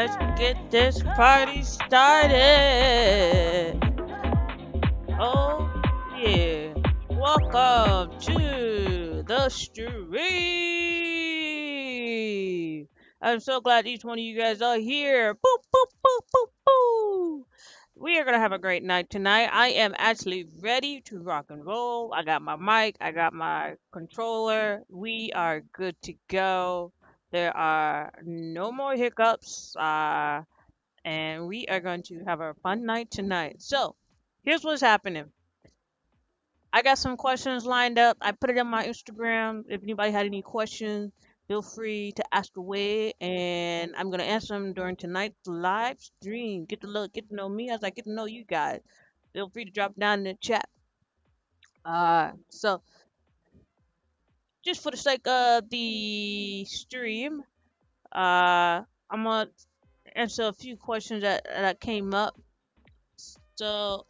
let's get this party started. Oh, yeah. Welcome to the stream. I'm so glad each one of you guys are here. Boop, boop, boop, boop, boop. We are going to have a great night tonight. I am actually ready to rock and roll. I got my mic, I got my controller. We are good to go. There are no more hiccups. And we are going to have a fun night tonight. So, here's what's happening. I got some questions lined up. I put it on my Instagram. If anybody had any questions, feel free to ask away, and I'm gonna answer them during tonight's live stream. Get to know me as I get to know you guys. Feel free to drop down in the chat. So just for the sake of the stream, I'm gonna answer a few questions that came up. So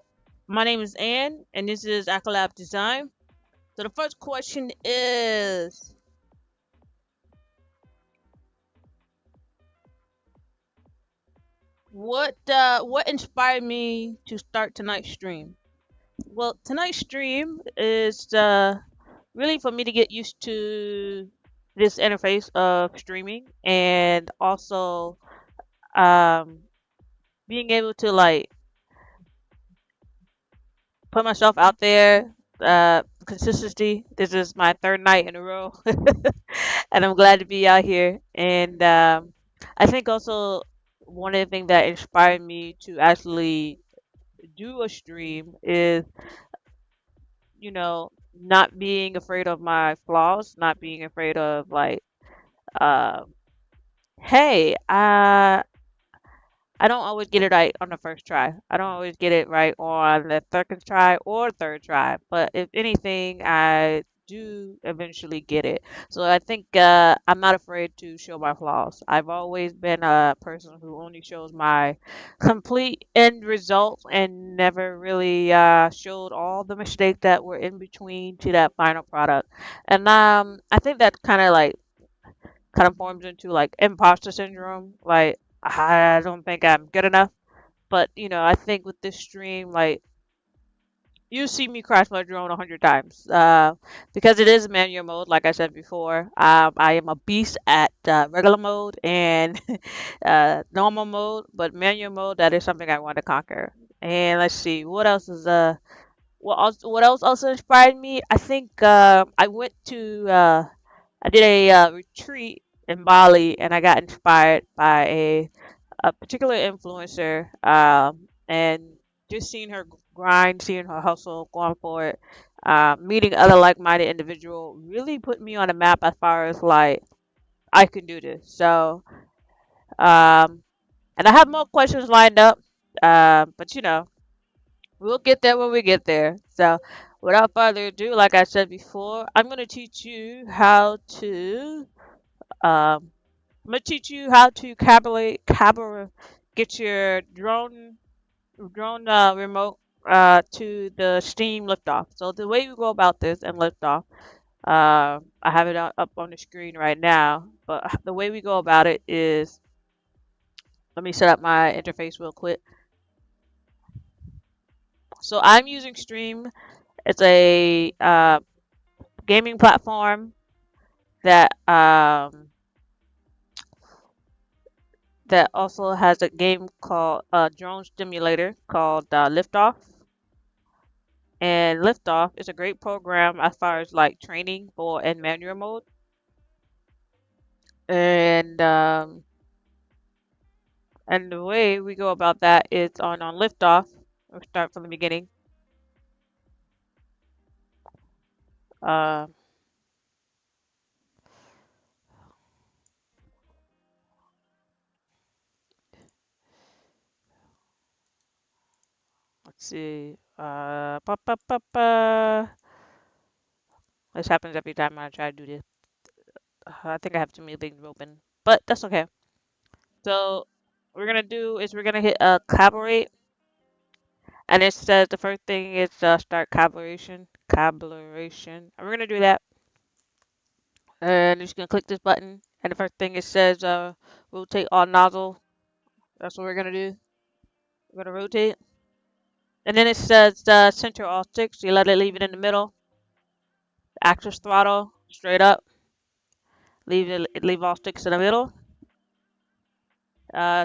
my name is Ann, and this is Accolab Design. So the first question is, what inspired me to start tonight's stream? Well, tonight's stream is really for me to get used to this interface of streaming, and also um, being able to like put myself out there. Consistency. This is my third night in a row, and I'm glad to be out here. And I think also one of the things that inspired me to actually do a stream is, not being afraid of my flaws, not being afraid of like, uh, hey, I don't always get it right on the first try. I don't always get it right on the second try or third try. But if anything, I do eventually get it. So I think I'm not afraid to show my flaws. I've always been a person who only shows my complete end result and never really showed all the mistakes that were in between to that final product. And I think that kind of forms into like imposter syndrome. Like, I don't think I'm good enough. But I think with this stream, like, you see me crash my drone 100 times. Because it is manual mode, like I said before. I am a beast at regular mode and normal mode, but manual mode, that is something I want to conquer. And let's see, what else also inspired me? I think I went to I did a retreat in Bali, and I got inspired by a particular influencer, and just seeing her grind, seeing her hustle, going for it, meeting other like-minded individual really put me on a map as far as like I can do this. So, um, and I have more questions lined up, but we'll get there when we get there. So, without further ado, like I said before, I'm gonna teach you how to um, I'm gonna teach you how to get your drone remote to the Steam liftoff. So the way you go about this and liftoff, I have it up on the screen right now. But the way we go about it is, let me set up my interface real quick. So I'm using Stream. It's a gaming platform that that also has a game called drone simulator called Liftoff. And Liftoff is a great program as far as like training for in manual mode. And the way we go about that is on Liftoff. We'll start from the beginning. Uh, let's see. This happens every time I try to do this. I think I have too many things open, but that's okay. So what we're gonna do is we're gonna hit collaborate, and it says the first thing is start collaboration. And we're gonna do that, and you're just gonna click this button, and the first thing it says rotate all nozzle That's what we're gonna do. We're gonna rotate. And then it says center all sticks. You let it leave it in the middle. Axis throttle straight up. Leave all sticks in the middle.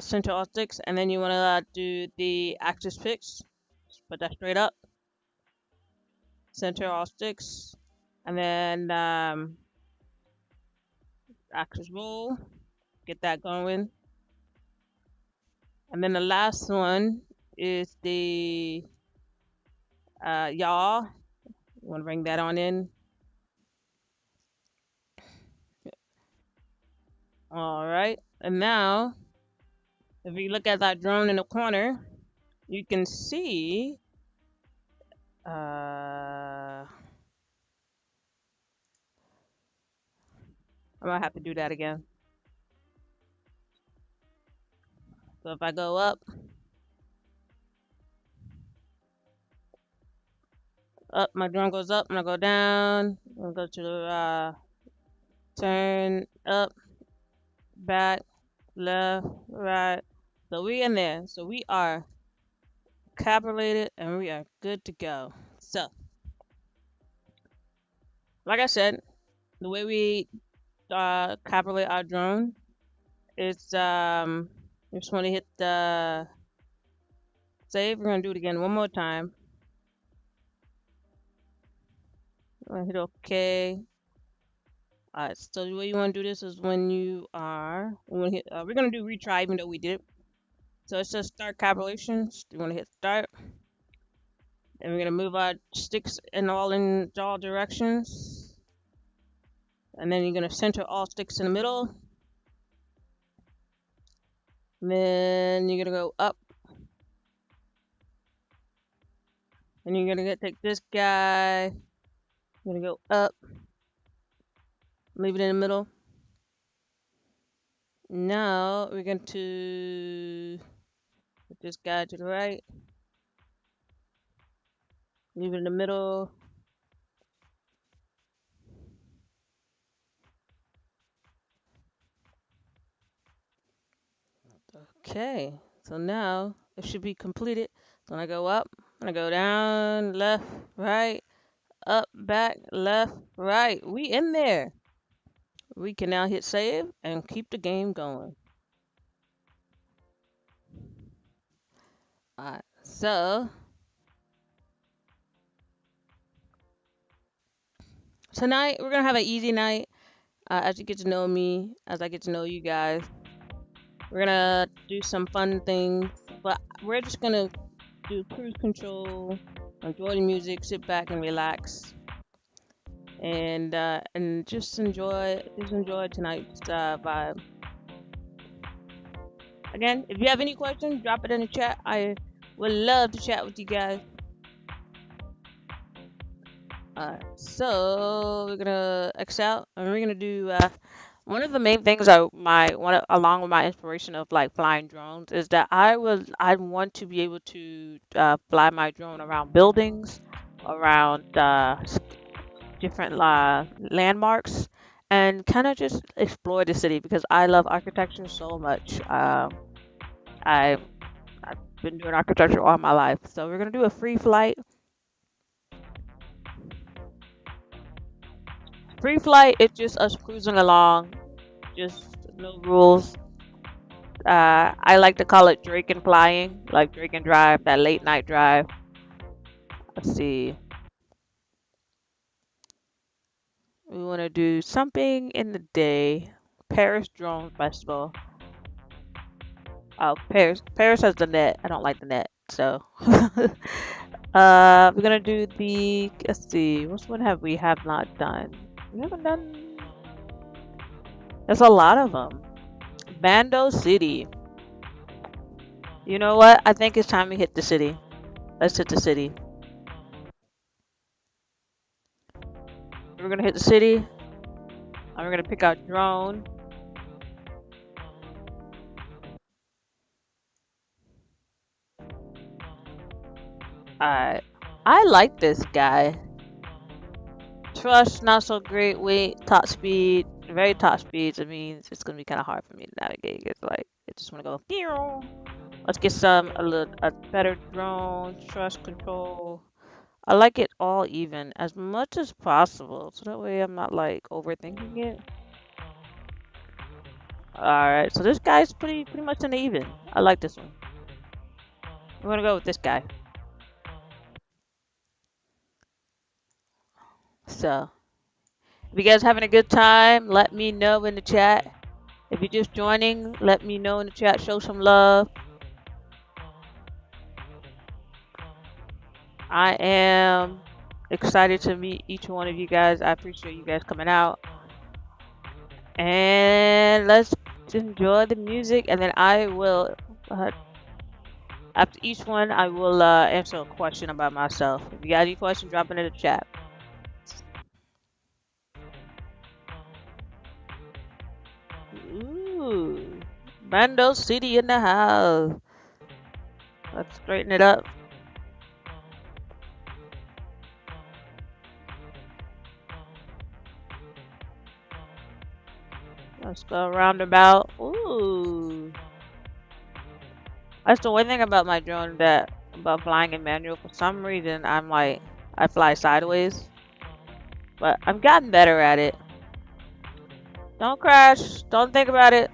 Center all sticks, and then you want to do the axis picks. Put that straight up. Center all sticks, and then axis roll. Get that going. And then the last one is the yaw. You want to bring that on in. All right. And now, if you look at that drone in the corner, you can see. I might have to do that again. So if I go up, my drone goes up, and I go down. I'll go to the turn up, back, left, right. So we in there. So we are calibrated and we are good to go. So, like I said, the way we calibrate our drone is you just want to hit the save. We're gonna do it again one more time. I'm gonna hit OK. Alright, so the way you want to do this is when you are, we're gonna do retry even though we did it. So it says start calibrations. You want to hit start, and we're gonna move our sticks in all directions, and then you're gonna center all sticks in the middle. And then you're gonna go up, and you're gonna take this guy. You're gonna go up, leave it in the middle. Now we're going to put this guy to the right, leave it in the middle. Okay, so now it should be completed. So when I go up, I'm gonna go down, left, right, up, back, left, right. We in there. We can now hit save and keep the game going. Alright, so tonight we're gonna have an easy night. As you get to know me, as I get to know you guys, we're gonna do some fun things, but we're just gonna do cruise control, enjoy the music, sit back and relax, and just enjoy tonight's vibe. Again, if you have any questions, drop it in the chat. I would love to chat with you guys. So we're gonna X out, and we're gonna do one of the main things along with my inspiration of like flying drones is that I want to be able to fly my drone around buildings, around different landmarks, and kind of just explore the city because I love architecture so much. I I've been doing architecture all my life, so we're gonna do a free flight. Free flight is just us cruising along, just no rules. I like to call it Drake and flying, like Drake and drive, that late night drive. Let's see. We want to do something in the day. Paris Drone Festival. Oh, Paris has the net. I don't like the net, so. We're gonna do the. Let's see. Which one have not done? We haven't done. There's a lot of them. Bando City. You know what? I think it's time to hit the city. Let's hit the city. We're gonna hit the city, and we're gonna pick out drone. Alright. I like this guy. Trust, not so great. Weight, top speed. Very top speeds. It means it's gonna be kind of hard for me to navigate. It's like I just want to go. Pew. Let's get a better drone, trust control. I like it all even as much as possible, so that way I'm not like overthinking it. All right, so this guy's pretty much an even. I like this one. We're gonna go with this guy. So, if you guys having a good time, let me know in the chat. If you're just joining, let me know in the chat. Show some love. I am excited to meet each one of you guys. I appreciate you guys coming out. And let's enjoy the music. And then I will, after each one, I will answer a question about myself. If you got any questions, drop it in the chat. Ooh, Bando City in the house. Let's straighten it up. Let's go roundabout. Ooh. That's the one thing about my drone that about flying in manual. For some reason, I fly sideways, but I've gotten better at it. Don't crash. Don't think about it.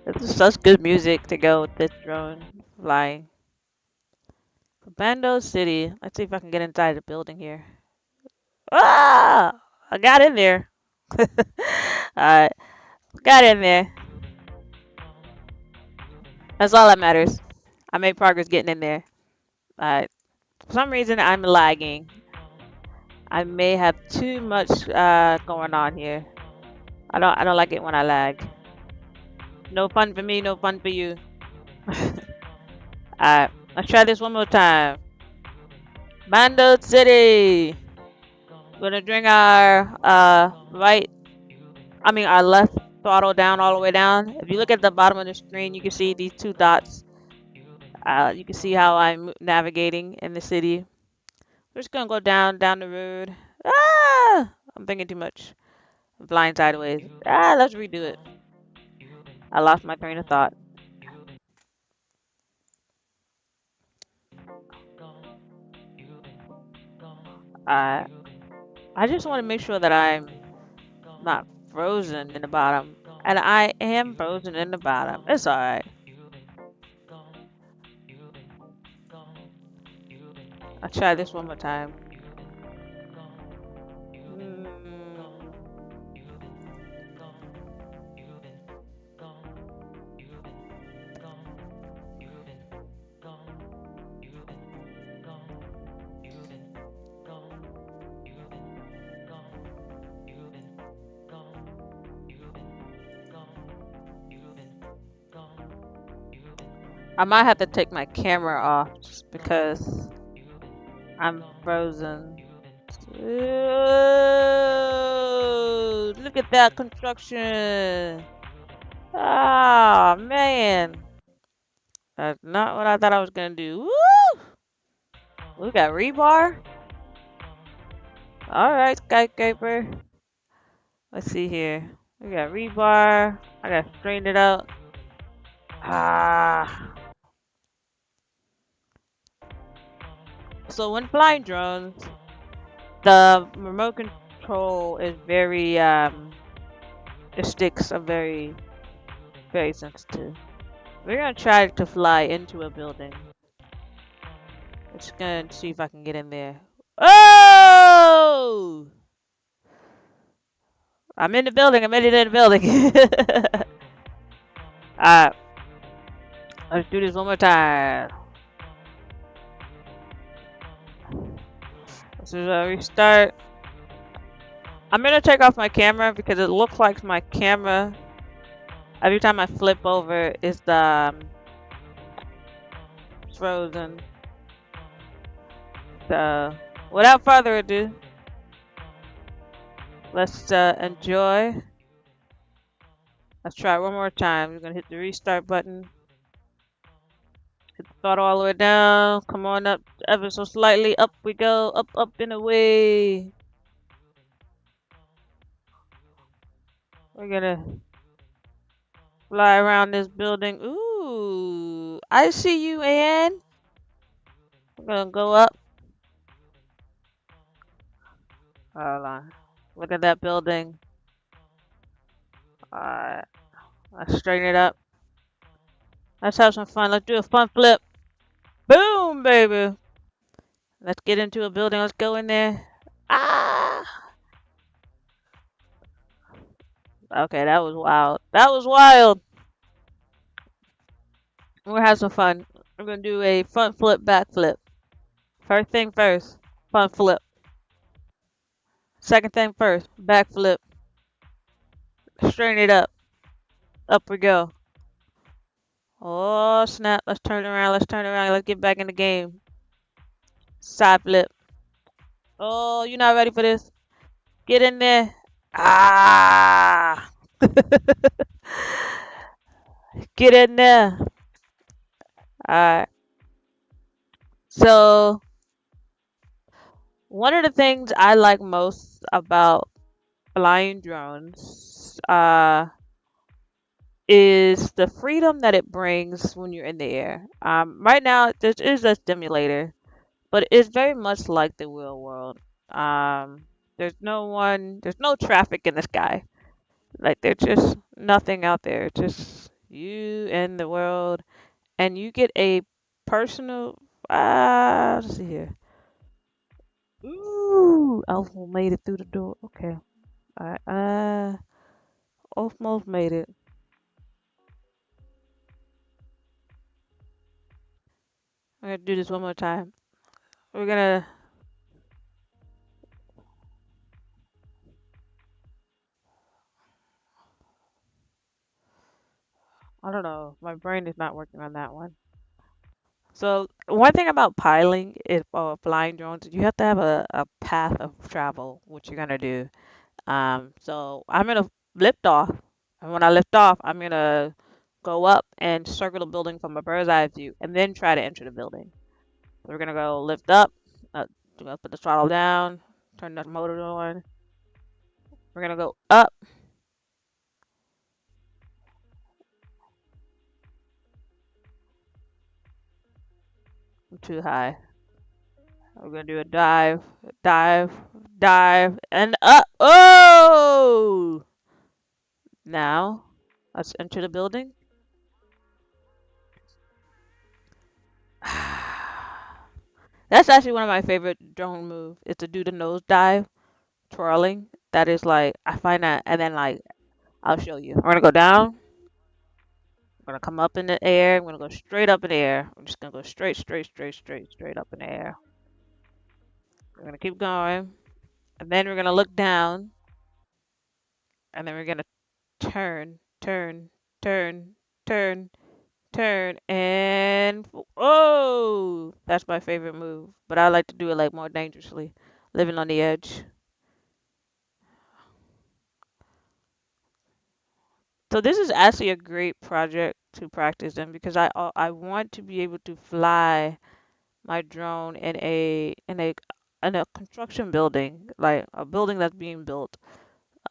This is such good music to go with this drone flying. Bando City. Let's see if I can get inside the building here. Ah! I got in there. Alright, got in there. That's all that matters. I made progress getting in there. Alright. For some reason, I'm lagging. I may have too much going on here. I don't like it when I lag. No fun for me, no fun for you. Alright, let's try this one more time. Bando City. We're gonna bring our our left throttle down all the way down. If you look at the bottom of the screen, you can see these two dots. You can see how I'm navigating in the city. We're just gonna go down the road. Ah! I'm thinking too much. I'm flying sideways. Ah, let's redo it. I lost my train of thought. Uh, I just want to make sure that I'm not frozen in the bottom. And I am frozen in the bottom. It's alright. I'll try this one more time. Mm, I might have to take my camera off just because I'm frozen. Ooh, look at that construction. Ah, man. That's not what I thought I was gonna do. Woo! We got rebar. Alright, skyscraper. Let's see here. We got rebar. I gotta straighten it out. Ah. So when flying drones, the remote control is the sticks are very sensitive. We're gonna try to fly into a building. I'm just gonna see if I can get in there. Oh! I'm in the building. I made it in the building. Alright. Let's do this one more time. As soon as I restart. I'm gonna take off my camera because it looks like my camera, every time I flip over, is frozen. So, without further ado, let's enjoy. Let's try one more time. We're gonna hit the restart button. Hit the throttle all the way down. Come on up ever so slightly. Up we go. Up, up, and away. We're gonna Fly around this building. Ooh, I see you, Ann. I'm gonna go up. Hold on. Look at that building. Alright, let's straighten it up. Let's have some fun. Let's do a fun flip. Boom, baby. Let's get into a building. Let's go in there. Ah! Okay, that was wild. That was wild. We're gonna have some fun. We're gonna do a front flip, back flip. First thing first, front flip. Second thing first, back flip. Straighten it up. Up we go. Oh snap! Let's turn around. Let's turn around. Let's get back in the game. Side flip. Oh, you're not ready for this. Get in there. Ah! Get in there. Alright. So, one of the things I like most about flying drones is the freedom that it brings when you're in the air. Right now, this is a simulator, but it's very much like the real world. Um, there's no traffic in the sky. Like, there's just nothing out there. It's just you and the world, and you get a personal. Let's see here. Ooh, almost made it through the door. Okay, alright. Almost made it. I'm gonna do this one more time. We're gonna. I don't know. My brain is not working on that one. So one thing about piloting is flying drones, you have to have a path of travel, what you're gonna do. So I'm gonna lift off, and when I lift off, I'm gonna go up and circle the building from a bird's eye view, and then try to enter the building. So we're gonna go lift up, uh, we're gonna put the throttle down, turn the motor on. We're gonna go up too high. We're gonna do a dive, dive, dive, and up. Oh! Now, let's enter the building. That's actually one of my favorite drone moves. Is to do the nose dive, twirling. That is like I find that, and then like I'll show you. We're gonna go down. We're gonna come up in the air. I'm gonna go straight up in the air. I'm just gonna go straight, straight, straight, straight, straight up in the air. We're gonna keep going, and then we're gonna look down, and then we're gonna turn, turn, turn, turn, turn, and oh, that's my favorite move. But I like to do it like more dangerously, living on the edge. So this is actually a great project to practice in because I want to be able to fly my drone in a construction building, like a building that's being built.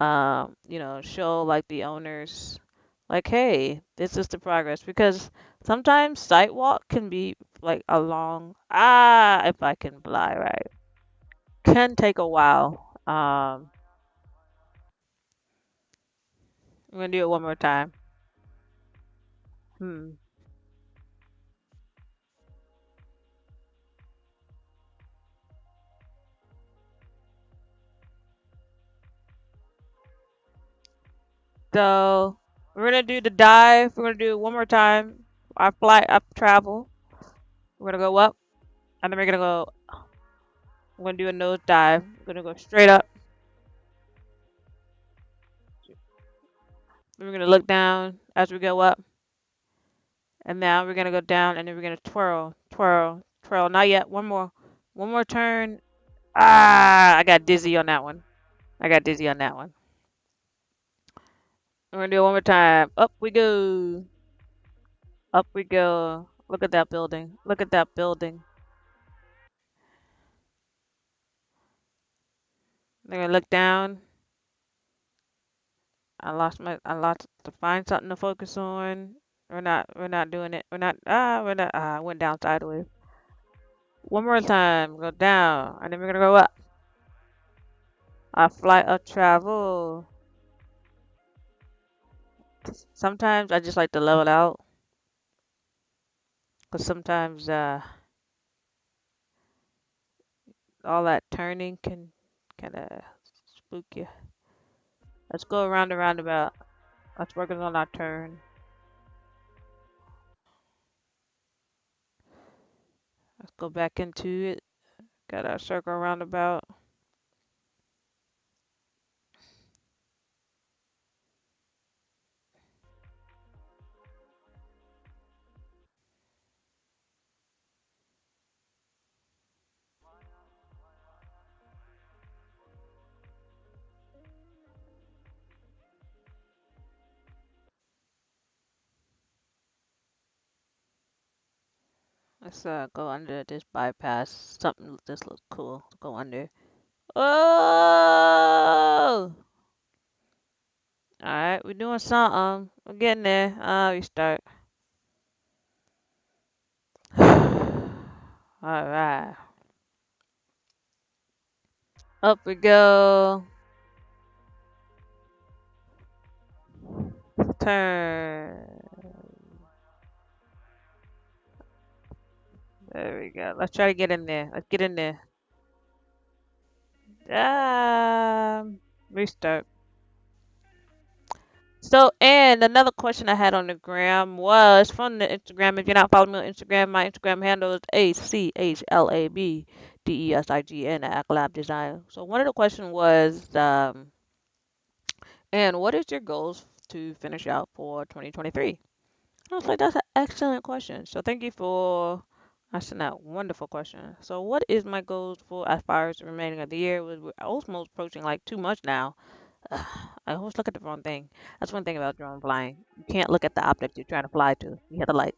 Show like the owners, like, hey, this is the progress because sometimes sidewalk can be like a long if I can fly right, can take a while. I'm gonna do it one more time. Hmm. So we're gonna do the dive. We're gonna do it one more time. I fly up travel. We're gonna go up, and then we're gonna go. We're gonna do a nose dive. We're gonna go straight up. Then we're gonna look down as we go up, and now we're gonna go down, and then we're gonna twirl, twirl, twirl. Not yet. One more turn. I got dizzy on that one. I got dizzy on that one. We're gonna do it one more time. Up we go. Up we go. Look at that building. Look at that building. They're gonna look down. I lost to find something to focus on. We're not doing it. We're not I went down sideways. One more time, go down, and then we're gonna go up. A flight of travel. Sometimes I just like to level out, because sometimes all that turning can kind of spook you. Let's go around the roundabout. Let's work on our turn. Let's go back into it. Got our circle roundabout. Let's go under this bypass. Something this looks cool. Go under. Oh! Alright, we're doing something. We're getting there. Restart. Alright. Up we go. Turn. There we go. Let's try to get in there. Let's get in there. Restart. So, and another question I had on the gram was from the Instagram. If you're not following me on Instagram, my Instagram handle is ACHLABDESIGN at Lab Design. So, one of the questions was, and what is your goals to finish out for 2023? I was like, that's an excellent question. So, thank you for asking that wonderful question. So, what is my goals for as far as the remaining of the year? We're almost approaching like 2 months now. Ugh, I always look at the wrong thing. That's one thing about drone flying. You can't look at the object you're trying to fly to. You have to like,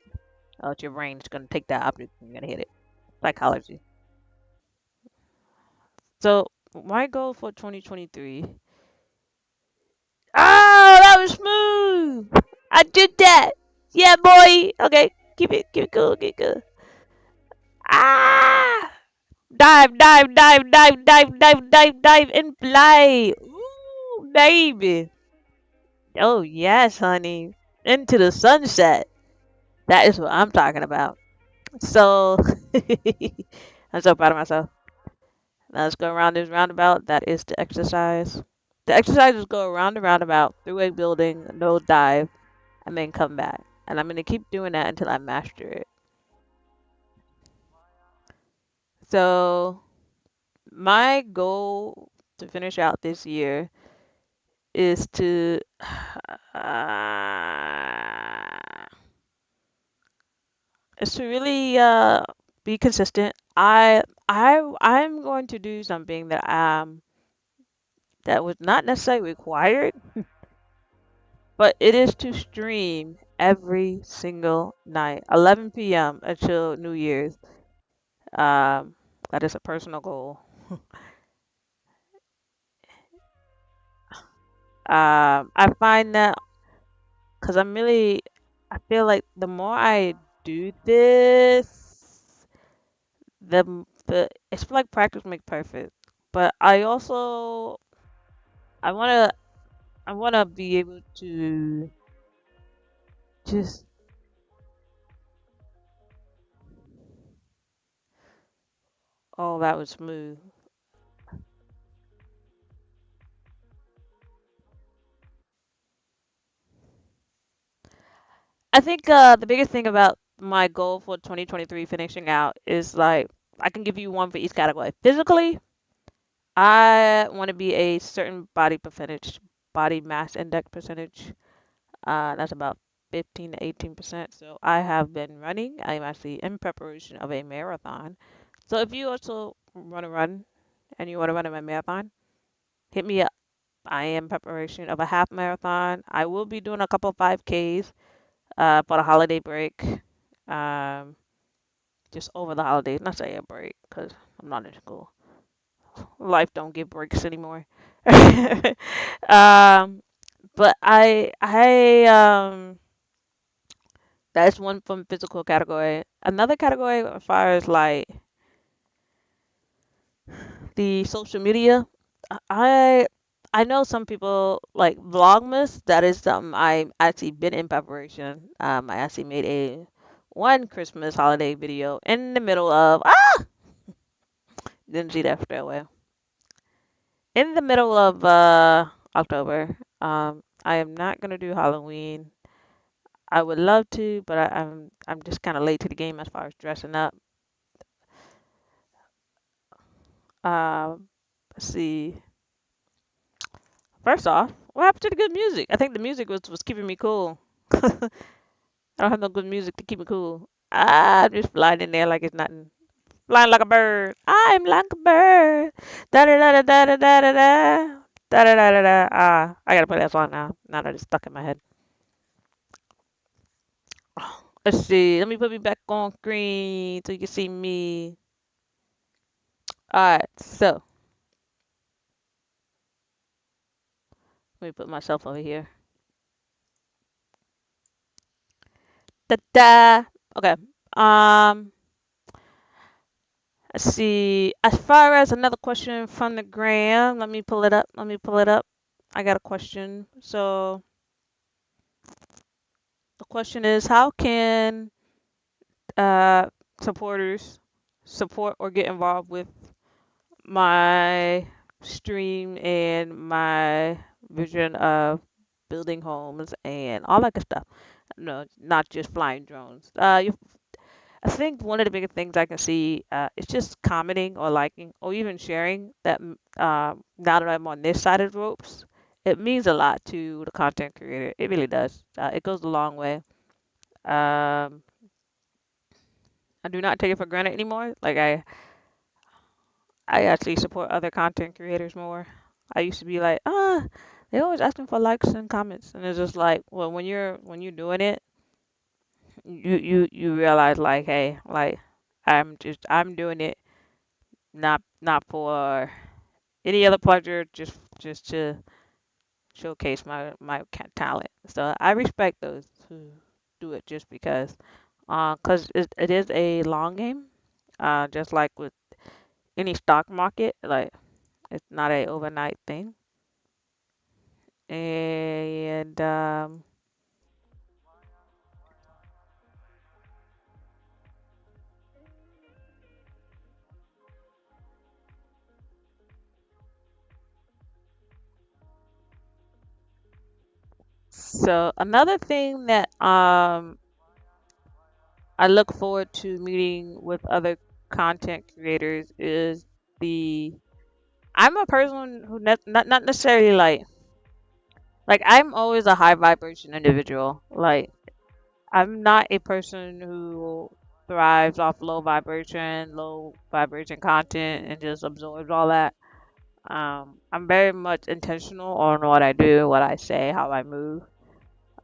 oh, it's your brain is gonna take that object and you're gonna hit it. Psychology. So my goal for 2023. Oh, that was smooth. I did that. Yeah, boy. Okay, keep it cool, keep it cool. Ah, dive, and fly. Ooh, baby. Oh yes, honey. Into the sunset. That is what I'm talking about. So I'm so proud of myself. Now let's go around this roundabout. That is the exercise. The exercise is go around the roundabout through a building, no dive, and then come back. And I'm gonna keep doing that until I master it. So my goal to finish out this year is to really be consistent. I'm going to do something that was not necessarily required, but it is to stream every single night, 11 p.m. until New Year's. Um, that is a personal goal. I find that because I feel like the more I do this, the it's like practice make perfect. But I wanna I wanna be able to just. Oh, that was smooth. I think the biggest thing about my goal for 2023 finishing out is like I can give you one for each category. Physically, I want to be a certain body mass index percentage. That's about 15 to 18%. So I have been running. I'm actually in preparation of a marathon. So if you also want to run and you want to run a marathon, hit me up. I am in preparation of a half marathon. I will be doing a couple of 5Ks for the holiday break. Um, just over the holidays. Not say a break, because I'm not in school. Life don't give breaks anymore. um, But that's one from physical category. Another category as far as like the social media, I I know some people like Vlogmas. That is something I actually been in preparation. I actually made a one Christmas holiday video in the middle of didn't see that straight away. In the middle of October. I am not gonna do Halloween. I would love to, but I'm just kind of late to the game as far as dressing up. Let's see. First off, what happened to the good music? I think the music was keeping me cool. I don't have no good music to keep me cool. I'm just flying in there like it's nothing. Flying like a bird. I'm like a bird. Da da da da da da da da da. Da da da da da. I gotta play that song now. Now that it's stuck in my head. Let's see. Let me put me back on screen so you can see me. Alright, so let me put myself over here. Da da. Okay. Um. Let's see. As far as another question from the gram, let me pull it up. Let me pull it up. I got a question. So the question is, how can uh, supporters support or get involved with my stream and my vision of building homes and all that good stuff? No, not just flying drones. I think one of the biggest things I can see is just commenting or liking or even sharing that now that I'm on this side of the ropes, it means a lot to the content creator. It really does. It goes a long way. Um, I do not take it for granted anymore. Like I actually support other content creators more. I used to be like, they always asking for likes and comments, and it's just like, well, when you're doing it, you realize like, hey, like I'm doing it not for any other pleasure, just to showcase my talent. So I respect those who do it just because, 'cause it is a long game. Just like with any stock market, like it's not a overnight thing. And so another thing that I look forward to meeting with other content creators is the I'm a person who not necessarily like I'm always a high vibration individual. Like I'm not a person who thrives off low vibration content and just absorbs all that. I'm very much intentional on what I do, what I say, how I move.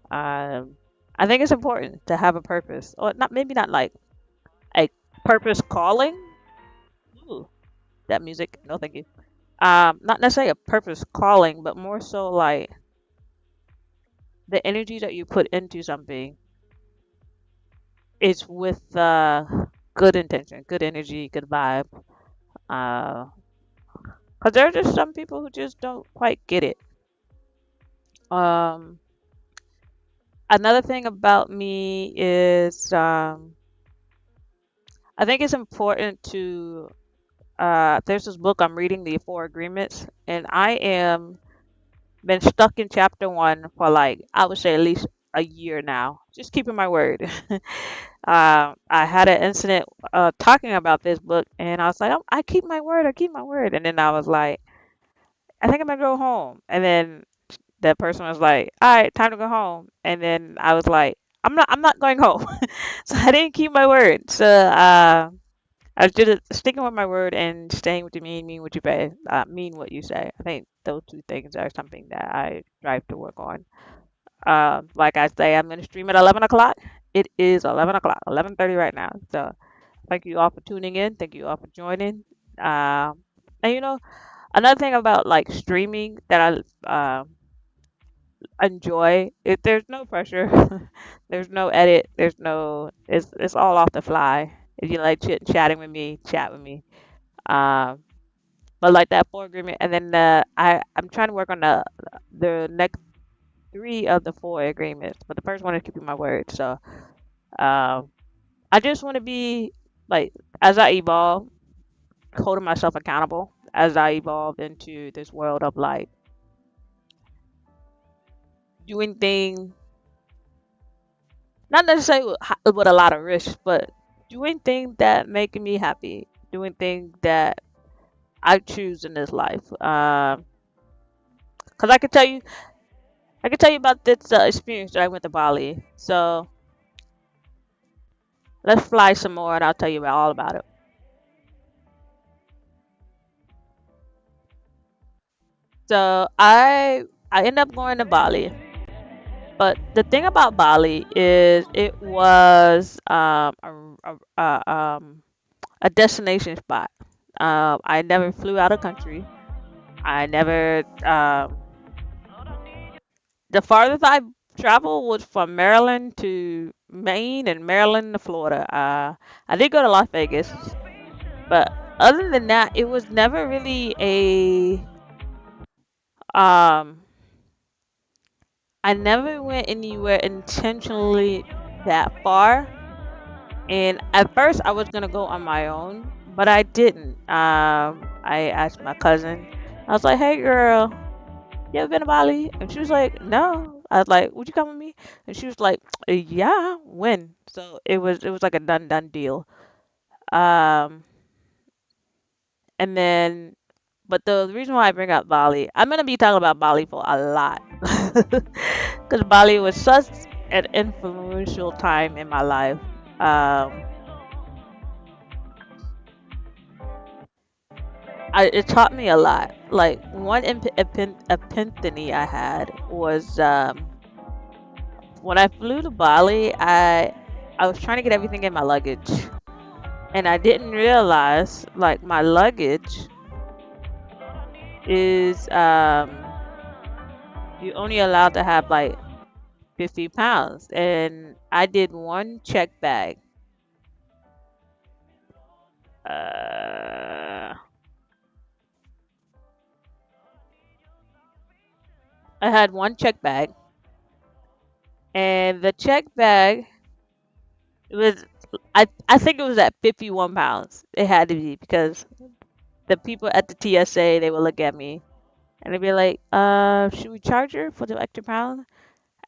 Um, I think it's important to have a purpose, or not maybe not like a purpose calling. Ooh, that music, no thank you. Not necessarily a purpose calling, but more so like the energy that you put into something is with good intention, good energy, good vibe. Uh, cause there are just some people who just don't quite get it. Um, Another thing about me is I think it's important to there's this book I'm reading, The Four Agreements, and I am been stuck in chapter one for like I would say at least a year now. Just keeping my word. I had an incident talking about this book, and I was like, I keep my word, I keep my word, and then I was like, I think I'm gonna go home, and then that person was like, all right, time to go home, and then I was like, I'm not going home, so I didn't keep my word. So I was just sticking with my word and staying with the mean what you say, mean what you say. I think those two things are something that I strive to work on. Like I say, I'm gonna stream at 11 o'clock. It is 11 o'clock, 11:30 right now. So thank you all for tuning in. Thank you all for joining. And another thing about like streaming that enjoy it. There's no pressure. There's no edit. There's no. It's all off the fly. If you like chatting with me, chat with me. Um, but like that four agreement, and then I'm trying to work on the next three of the four agreements. But the first one is keeping my word. So um, I just want to be like as I evolve, holding myself accountable as I evolve into this world of like doing things not necessarily with a lot of risk, but doing things that make me happy, doing things that I choose in this life. Cause I can tell you about this experience that I went to Bali. So let's fly some more, and I'll tell you about all about it. So I ended up going to Bali, but the thing about Bali is it was a destination spot. I never flew out of country. I never the farthest I traveled was from Maryland to Maine and Maryland to Florida. I did go to Las Vegas, but other than that, it was never really a um. I never went anywhere intentionally that far. And at first, I was gonna go on my own, but I didn't. I asked my cousin. I was like, "Hey, girl, you ever been to Bali?" And she was like, "No." I was like, "Would you come with me?" And she was like, "Yeah, when?" So it was like a done deal. Um, and then, but the reason why I bring up Bali, I'm gonna be talking about Bali for a lot, because Bali was such an influential time in my life. Um, it taught me a lot. Like one epiphany I had was when I flew to Bali, I was trying to get everything in my luggage, and I didn't realize like my luggage is you only allowed to have like 50 pounds, and I did one check bag. Uh, I had one check bag, and the check bag was I think it was at 51 pounds. It had to be because the people at the TSA they would look at me and they'd be like, should we charge her for the extra pound?"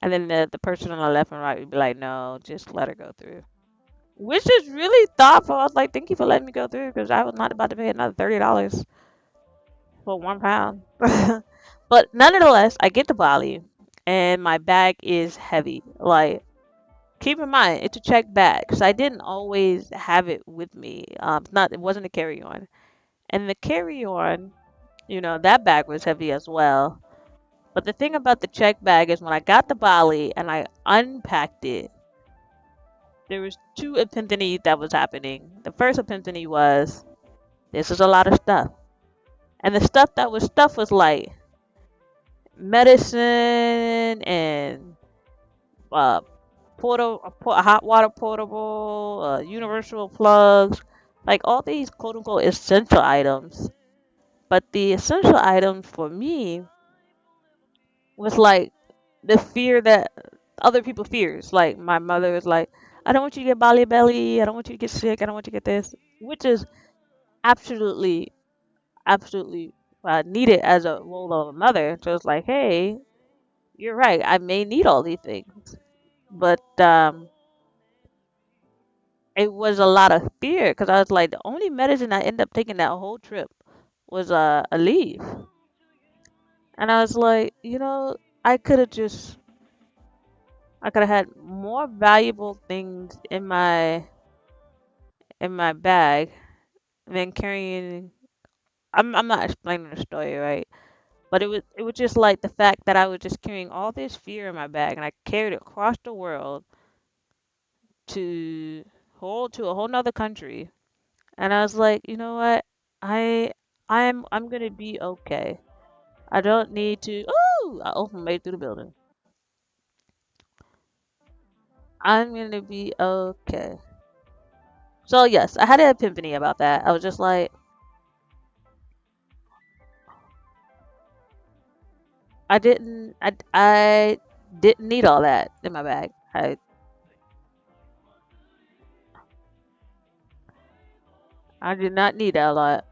And then the person on the left and right would be like, "No, just let her go through." Which is really thoughtful. I was like, "Thank you for letting me go through," because I was not about to pay another $30 for 1 pound. But nonetheless, I get to Bali, and my bag is heavy. Like, keep in mind, it's a check bag, because I didn't always have it with me. It wasn't a carry-on, and the carry-on, that bag was heavy as well. But the thing about the check bag is when I got to Bali and I unpacked it, there was two epiphanies that was happening. The first epiphany was this is a lot of stuff. And the stuff that was stuff was like medicine and uh hot water portable, universal plugs, like all these quote unquote essential items. But the essential items for me was like the fear that other people fears. Like my mother is like, I don't want you to get Bali belly. I don't want you to get sick. I don't want you to get this, which is absolutely, absolutely needed as a role of a mother. So it's like, hey, you're right. I may need all these things, but it was a lot of fear because I was like, the only medicine I ended up taking that whole trip was a leaf, and I was like, I could have just I could have had more valuable things in my bag than carrying. I'm not explaining the story right, but it was just like the fact that I was just carrying all this fear in my bag, and I carried it across the world to to a whole nother country, and I was like, you know what, I I'm gonna be okay. I don't need to. Oh, I opened made through the building. I'm gonna be okay. So yes, I had an epiphany about that. I was just like, I didn't need all that in my bag. I did not need a lot.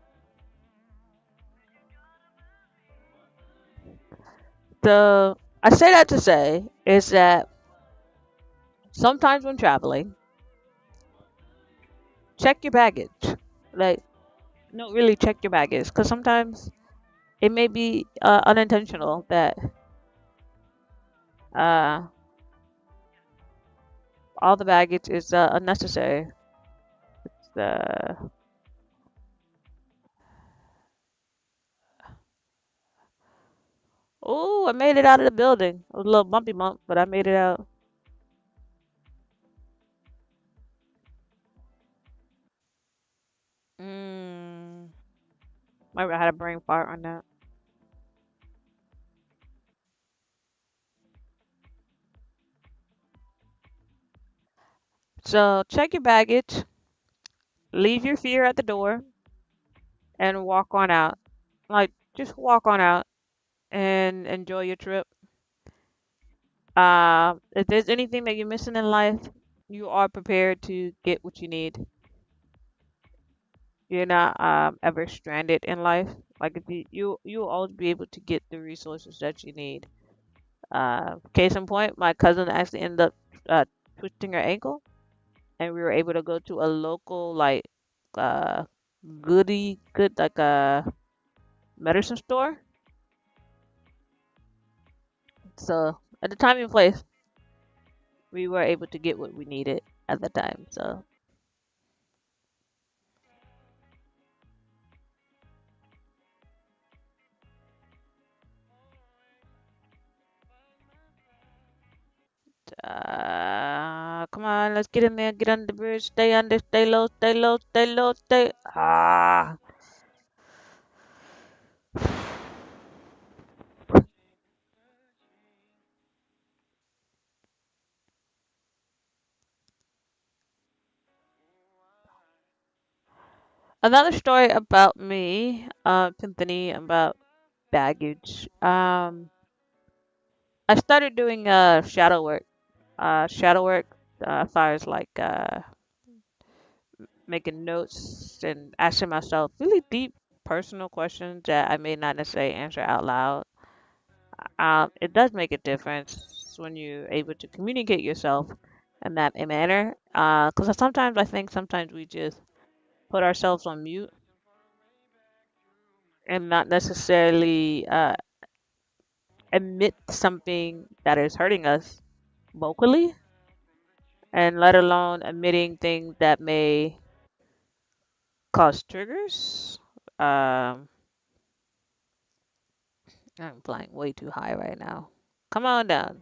So I say that to say is that sometimes when traveling, check your baggage. Like, no, really check your baggage, because sometimes it may be unintentional that uh, all the baggage is unnecessary. Uh, oh, I made it out of the building. It was a little bumpy bump, but I made it out. Mm, maybe I had a brain fart on that. So check your baggage, leave your fear at the door, and walk on out. Like, just walk on out and enjoy your trip. If there's anything that you're missing in life, you are prepared to get what you need. You're not ever stranded in life. Like, if you'll always be able to get the resources that you need. Case in point, my cousin actually ended up uh, twisting her ankle, and we were able to go to a local like uh good like a medicine store. So at the time and place, we were able to get what we needed at the time. So come on, let's get in there, get on the bridge, stay under, stay low, stay low, stay low, stay. Another story about me, Tiffany, about baggage. I started doing shadow work. Shadow work, as far as like making notes and asking myself really deep personal questions that I may not necessarily answer out loud. It does make a difference when you're able to communicate yourself in that manner. Because sometimes I think sometimes we just put ourselves on mute and not necessarily admit something that is hurting us vocally, and let alone admitting things that may cause triggers. Um, I'm flying way too high right now. Come on down.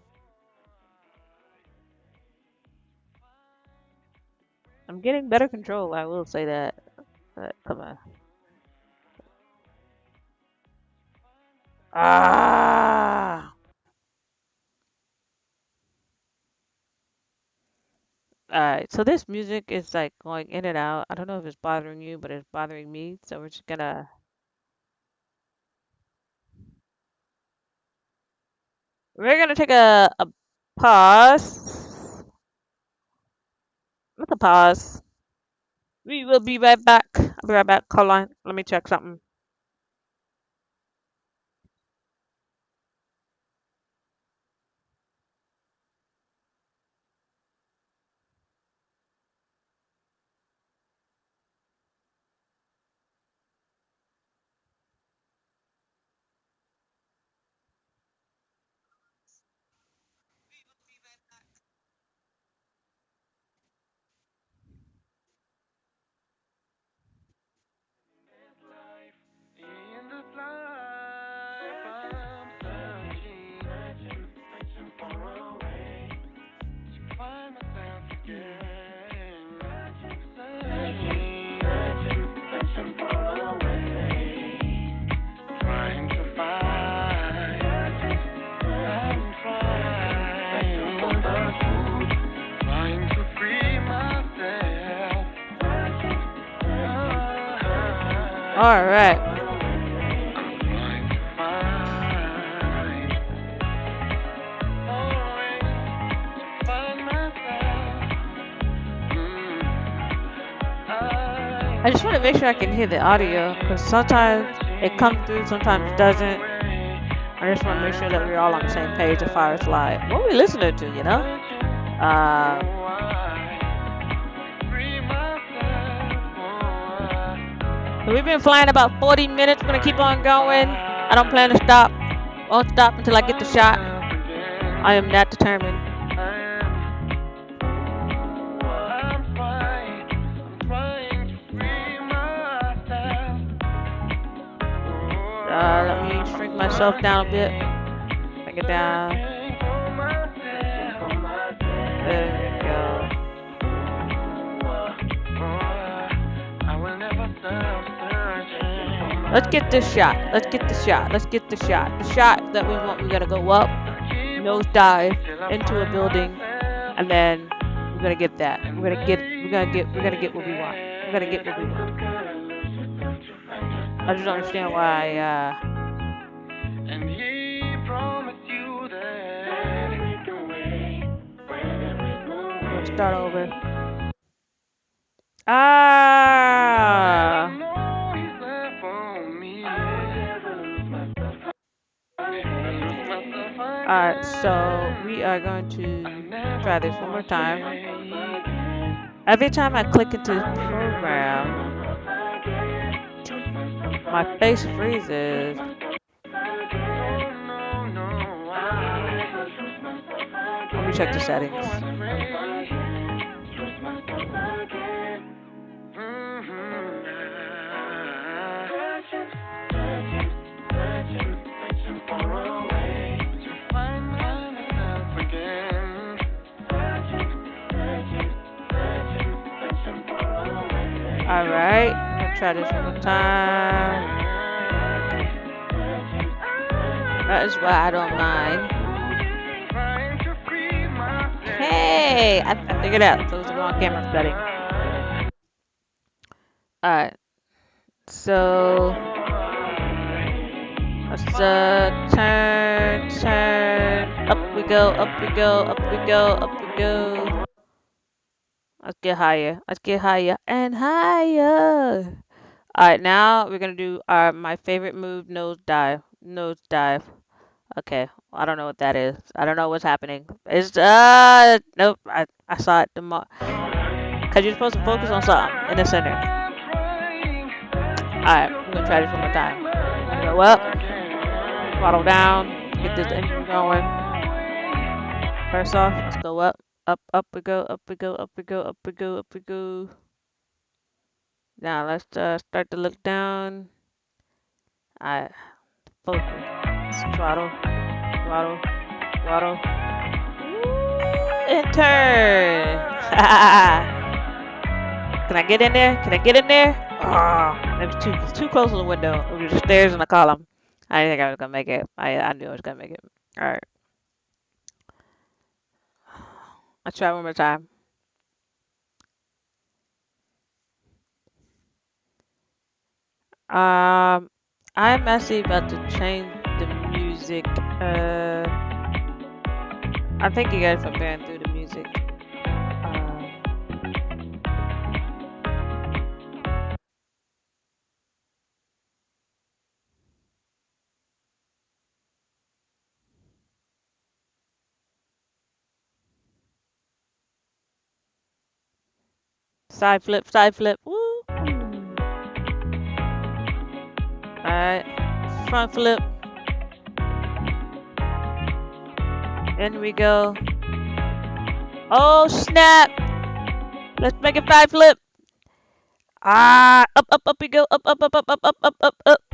I'm getting better control. I will say that. But come on. Ah. All right. So this music is like going in and out. I don't know if it's bothering you, but it's bothering me. So we're gonna take a pause. Let's a pause. We will be right back. I'll be right back. Hold on. Let me check something. All right. I just want to make sure I can hear the audio because sometimes it comes through, sometimes it doesn't. I just want to make sure that we're all on the same page as far as like what we listening to, you know? Uh, so we've been flying about 40 minutes. We're gonna keep on going. I don't plan to stop. Won't stop until I get the shot. I am that determined. Let me shrink myself down a bit. Bring it down. There we go. Let's get this shot. Let's get the shot. Let's get the shot. The shot that we want. We gotta go up, nose dive into a building, and then we're gonna get that. We're gonna get what we want. We're gonna get what we want. I just don't understand why. Let's start over. Ah. Alright, so we are going to try this one more time. Every time I click into the program, my face freezes. Let me check the settings. Alright, let's try this one more time. That is why I don't mind. Hey, I figured it out. So it was the wrong camera setting. Alright, so let's turn. Up we go, up we go, up we go, up we go. Let's get higher. Let's get higher and higher. Alright, now we're gonna do my favorite move, nose dive. Nose dive. Okay, I don't know what that is. I don't know what's happening. It's nope. I saw it cause you're supposed to focus on something in the center. Alright, we're gonna try this one more time. Go up, throttle down, get this engine going. First off, let's go up. Up we go, up we go, up we go, up we go, up we go. Now let's start to look down. Alright, focus. Throttle. And turn. Can I get in there? Can I get in there? Oh, it was too close to the window. It was the stairs in the column. I didn't think I was gonna make it. I knew I was gonna make it. All right. Let's try one more time. I'm actually about to change the music. I think you guys are going through the music. Side flip, woo! Alright, front flip. In we go. Oh snap! Let's make a side flip. Up we go. Up,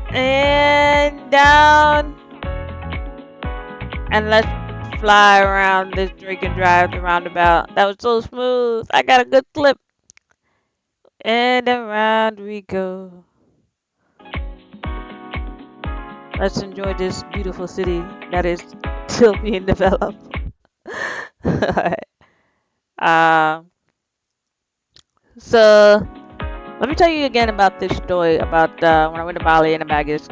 and down. And let's fly around this drink and drive the roundabout. That was so smooth. I got a good clip. And around we go. Let's enjoy this beautiful city that is still being developed. So Let me tell you again about this story about when I went to Bali and the baggage.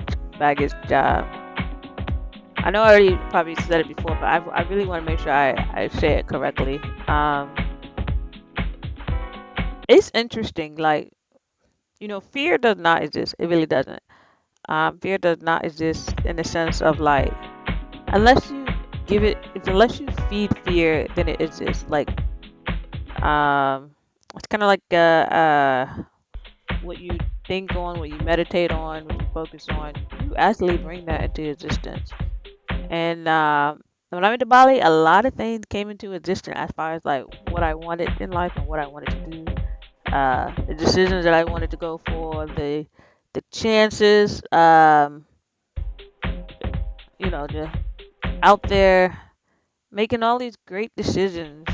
I know I already probably said it before, but I really want to make sure I say it correctly. It's interesting. Like, fear does not exist. It really doesn't. Fear does not exist in the sense of like, unless you unless you feed fear, then it exists. Like, it's kind of like what you think on, what you meditate on, what you focus on. You actually bring that into existence. And when I went to Bali, a lot of things came into existence as far as like what I wanted in life and what I wanted to do. The decisions that I wanted to go for, the chances, the out there making all these great decisions.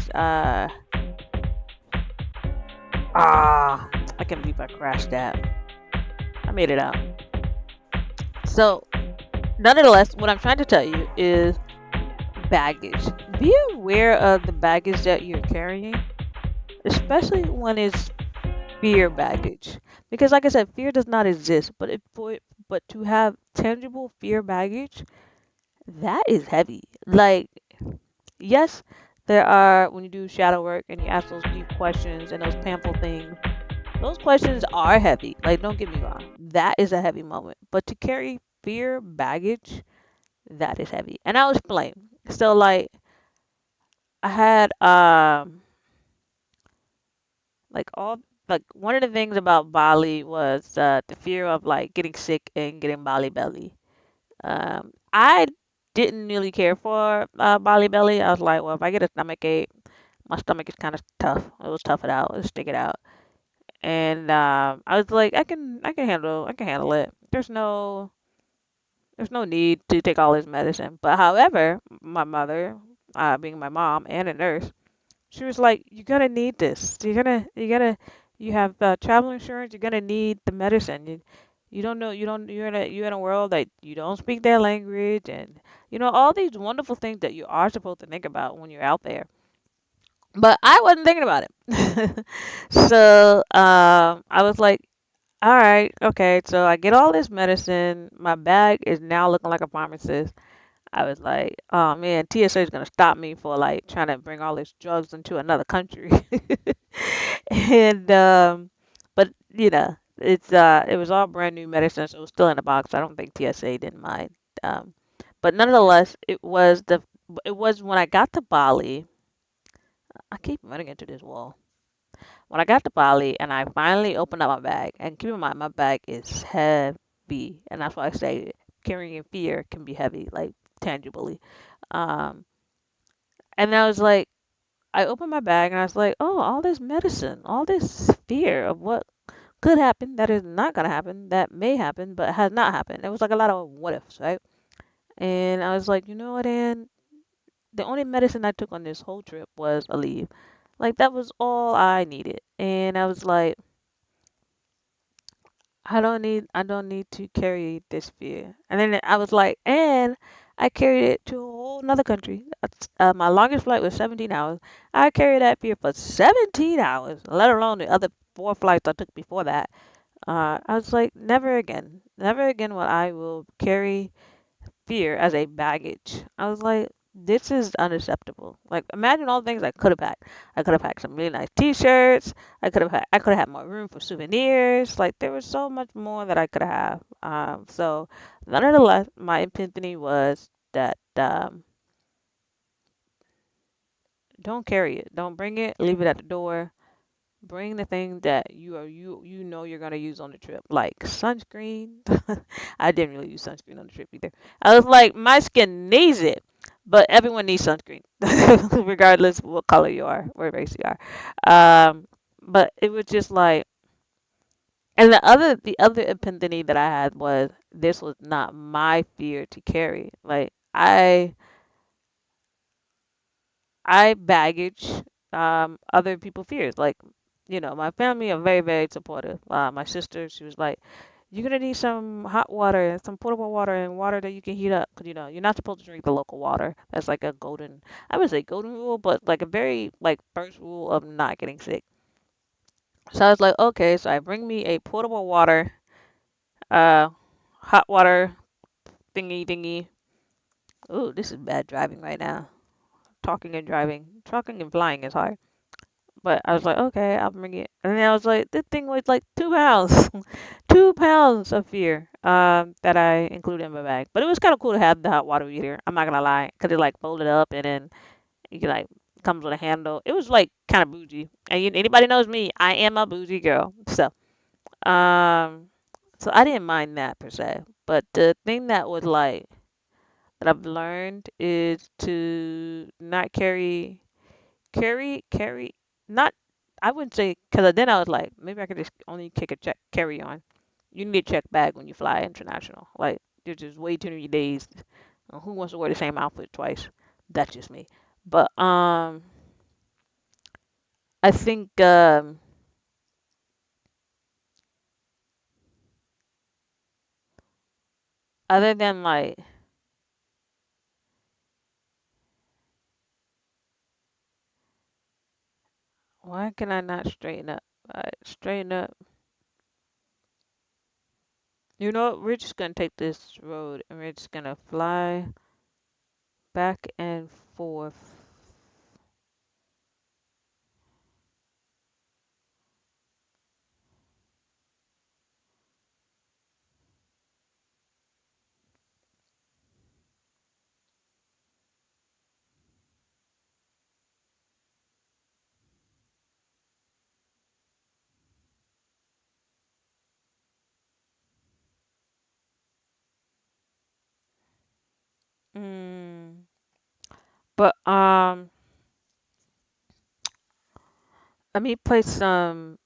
I can't believe I crashed that. I made it out. So, nonetheless, what I'm trying to tell you is baggage. Be aware of the baggage that you're carrying, especially when it's fear baggage. Because, like I said, fear does not exist, but to have tangible fear baggage, that is heavy. Like, yes, there are when you do shadow work and you ask those deep questions and those painful things. Those questions are heavy. Like, don't get me wrong, that is a heavy moment. But to carry fear baggage, that is heavy. And I'll explain. So, like, I had like all like one of the things about Bali was the fear of like getting sick and getting Bali belly. I didn't really care for Bali belly. I was like, well, if I get a stomach ache, my stomach is kind of tough. It was tough it out. Let's stick it out. And I was like, I can handle it. There's no need to take all this medicine. But however, my mother, being my mom and a nurse, she was like, "You're gonna need this. You have travel insurance. You're gonna need the medicine. You don't know. You're in a world that you don't speak their language, and all these wonderful things that you are supposed to think about when you're out there." But I wasn't thinking about it. So I was like, "All right, okay." So I get all this medicine. My bag is now looking like a pharmacist. I was like, oh man, TSA is gonna stop me for like trying to bring all these drugs into another country. And but it was all brand new medicine, so it was still in the box. I don't think TSA didn't mind. Um, but nonetheless, it was when I got to Bali. I keep running into this wall. When I got to Bali and I finally opened up my bag, and keep in mind my bag is heavy, and that's why I say carrying fear can be heavy, like tangibly. Um, And I was like, I opened my bag and I was like, oh, all this medicine, all this fear of what could happen, that is not going to happen, that may happen, but has not happened. It was like a lot of what ifs, right? And I was like, you know what, Ann? The only medicine I took on this whole trip was Aleve. Like, that was all I needed. And I was like, I don't need to carry this fear. And then I was like, and I carried it to a whole another country. My longest flight was 17 hours. I carried that fear for 17 hours, let alone the other four flights I took before that. I was like, never again. Never again will I will carry fear as a baggage. I was like, this is unacceptable. Like, imagine all the things I could have packed. I could have packed some really nice T-shirts. I could have had more room for souvenirs. Like, there was so much more that I could have. So, nonetheless, my epiphany was that don't carry it. Don't bring it. Leave it at the door. Bring the things that you know you're gonna use on the trip, like sunscreen. I didn't really use sunscreen on the trip either. I was like, my skin needs it, but everyone needs sunscreen, regardless of what color you are, what race you are. But it was just like, and the other epiphany that I had was this was not my fear to carry. Like I baggage other people's fears. Like, my family are very, very supportive. My sister, she was like, "You're gonna need some hot water, some potable water, and water that you can heat up, 'cause you're not supposed to drink the local water." That's like a golden, I would say golden rule, but like a very like first rule of not getting sick. So I was like, okay, so I bring me a portable water, uh, hot water thingy thingy. Ooh, this is bad driving right now. Talking and driving, talking and flying is hard. But I was like, okay, I'll bring it. And then I was like, this thing weighs like 2 pounds, 2 pounds of fear that I included in my bag. But it was kind of cool to have the hot water heater. I'm not gonna lie, because it like folded up and then you can like comes with a handle. It was like kind of bougie. And anybody knows me, I am a bougie girl. Um, so I didn't mind that per se. But the thing that was like that I've learned is to not carry not I wouldn't say because then I was like maybe I could just only kick a check carry on. You need a check bag when you fly international. Like there's just way too many days. Who wants to wear the same outfit twice? That's just me. But I think other than like why can I not straighten up? Straighten up. You know what? We're just gonna take this road and we're just gonna fly back and forth. Mm. But let me play some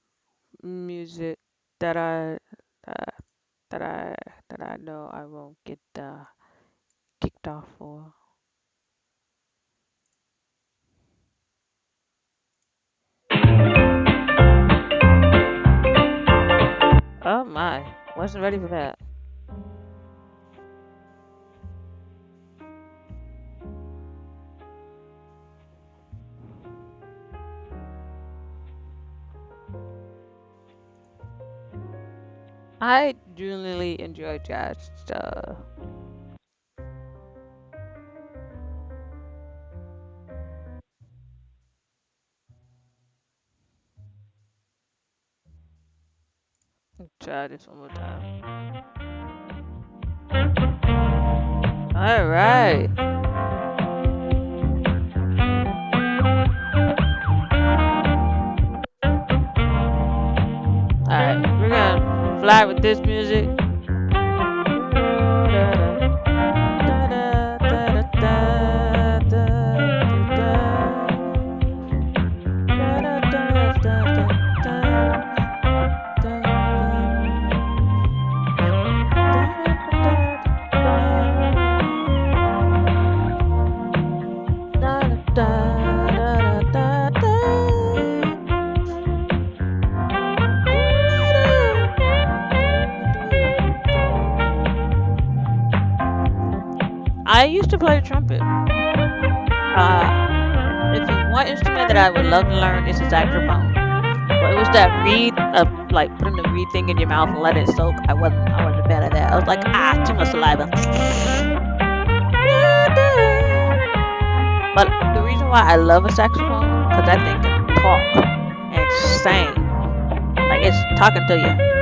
music that uh, that I that I know I won't get kicked off for. Oh my, wasn't ready for that. I genuinely enjoy jazz. Try this one more time. All right, all right. We're gonna fly with this music. I used to play the trumpet. If you one instrument that I would love to learn is the saxophone. But it was that reed of like putting the reed thing in your mouth and let it soak. I wasn't a fan of that. I was like, ah, too much saliva. But the reason why I love a saxophone because that thing can talk and sing. Like it's talking to you.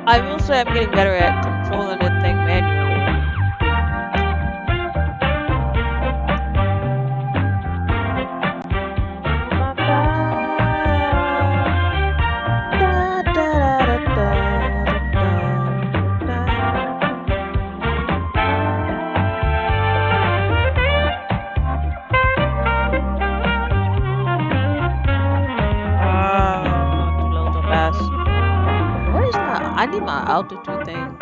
I will say I'm getting better at controlling the thing manually. I need my altitude thing.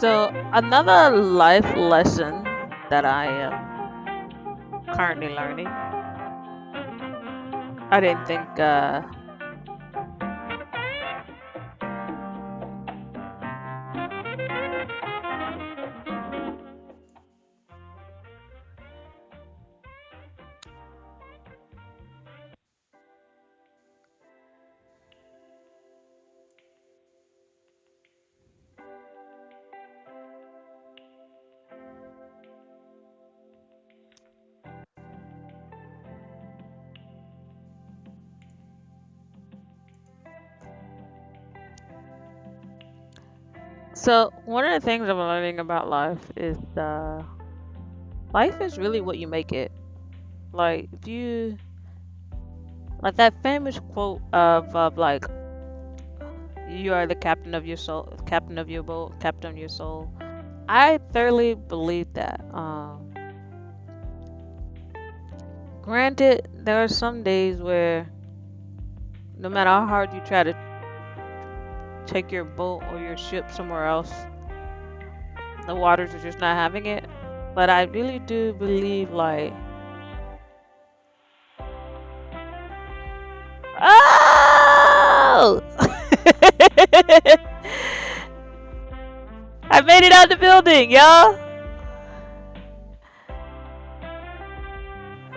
So another life lesson that I am currently learning. I didn't think. So one of the things I'm learning about life is life is really what you make it. Like if you like that famous quote of like you are the captain of your soul, captain of your boat, captain of your soul. I thoroughly believe that. Granted, there are some days where no matter how hard you try to take your boat or your ship somewhere else, the waters are just not having it. But I really do believe like, oh, I made it out the building, y'all.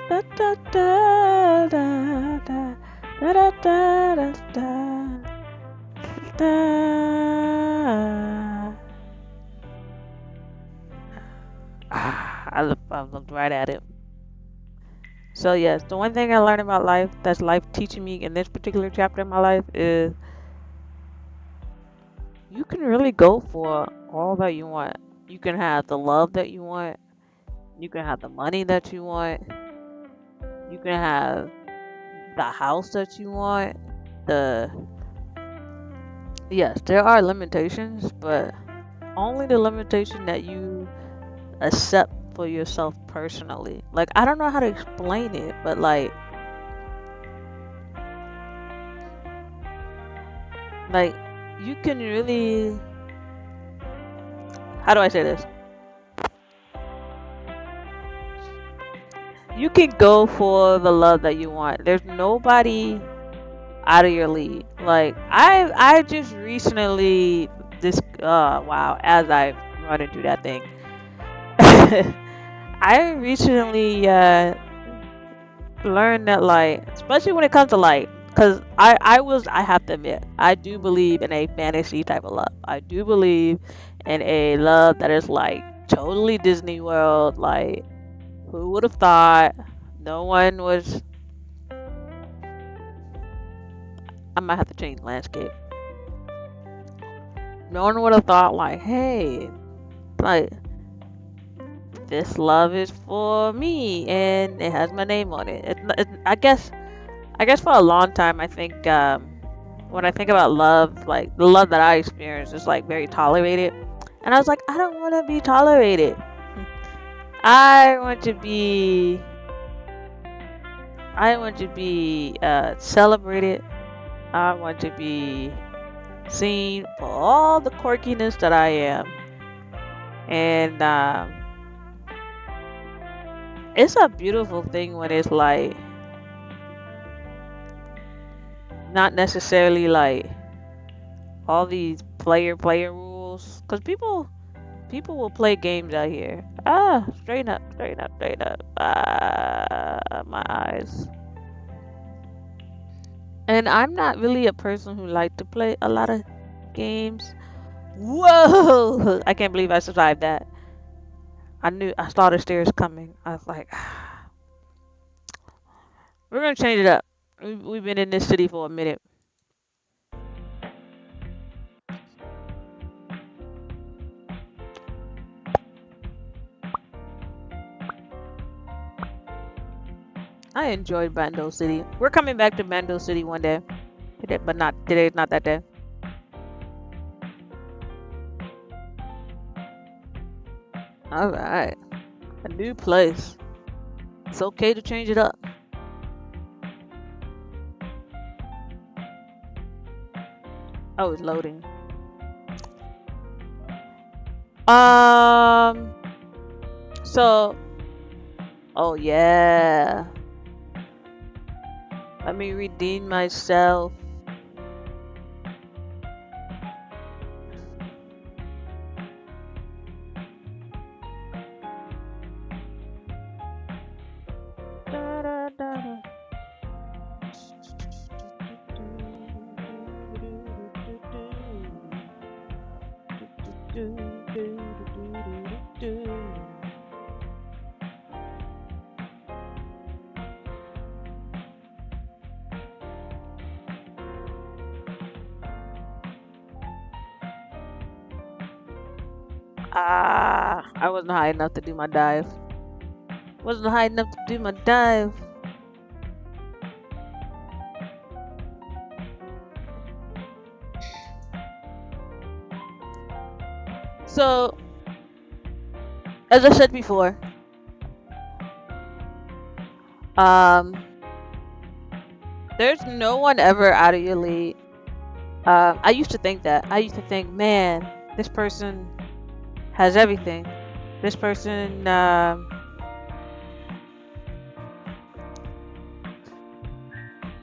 Da, da, da, da, da, da, da, da, da, da. I looked right at it. So yes, the one thing I learned about life, that's life teaching me in this particular chapter of my life, is you can really go for all that you want. You can have the love that you want. You can have the money that you want. You can have the house that you want. The Yes, there are limitations, but only the limitation that you accept for yourself personally. Like I don't know how to explain it, but like you can really, how do I say this? You can go for the love that you want. There's nobody out of your league. Like I just recently this wow, as I run into that thing. I recently learned that like especially when it comes to like cuz I have to admit, I do believe in a fantasy type of love. I do believe in a love that is like totally Disney World, like who would have thought no one was I might have to change landscape. No one would have thought like, hey, like this love is for me and it has my name on it. I guess for a long time I think when I think about love, like the love that I experienced is like very tolerated. And I was like, I don't want to be tolerated. I want to be I want to be celebrated. I want to be seen for all the quirkiness that I am. And it's a beautiful thing when it's like not necessarily like all these player rules because people will play games out here. Straighten up, straighten up, straighten up. My eyes. And I'm not really a person who like to play a lot of games. Whoa, I can't believe I survived that. I saw the stairs coming. I was like, we're gonna change it up. We've been in this city for a minute. I enjoyed Bando City. We're coming back to Bando City one day, but not today. Not that day. All right. A new place. It's okay to change it up. Oh, it's loading. Um. So. Oh yeah. Let me redeem myself. Da, da, da, da. Ah, I wasn't high enough to do my dive. Wasn't high enough to do my dive. So, as I said before, um, there's no one ever out of your league. I used to think that. I used to think, man, this person has everything. This person,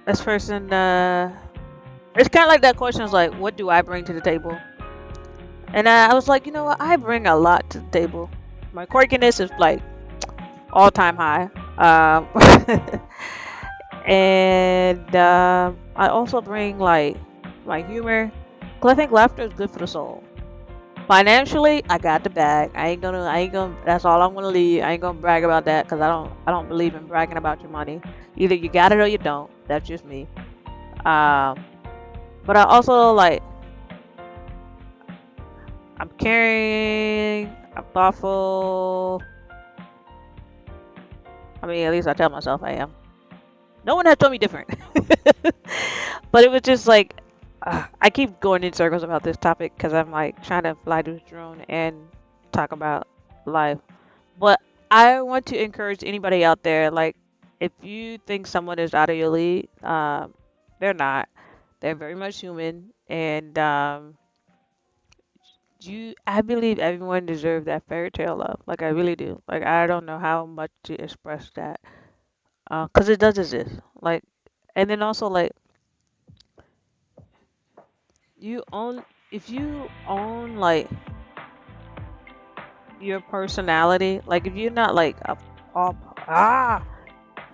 this person, it's kind of like that question is like, what do I bring to the table? And I was like, you know what? I bring a lot to the table. My quirkiness is like all time high. Um, and I also bring like my humor, cause I think laughter is good for the soul. Financially, I got the bag. I ain't gonna. That's all I'm gonna leave. I ain't gonna brag about that because I don't believe in bragging about your money. Either you got it or you don't. That's just me. Um, but I also like. I'm caring. I'm thoughtful. I mean, at least I tell myself I am. No one has told me different. But it was just like I keep going in circles about this topic because I'm like trying to fly this drone and talk about life. But I want to encourage anybody out there, like, if you think someone is out of your league, they're not. They're very much human, and I believe everyone deserves that fairy tale love. Like, I really do. Like, I don't know how much to express that, cause it does exist. Like, and then also like you own, if you own like your personality, like if you're not like a pop,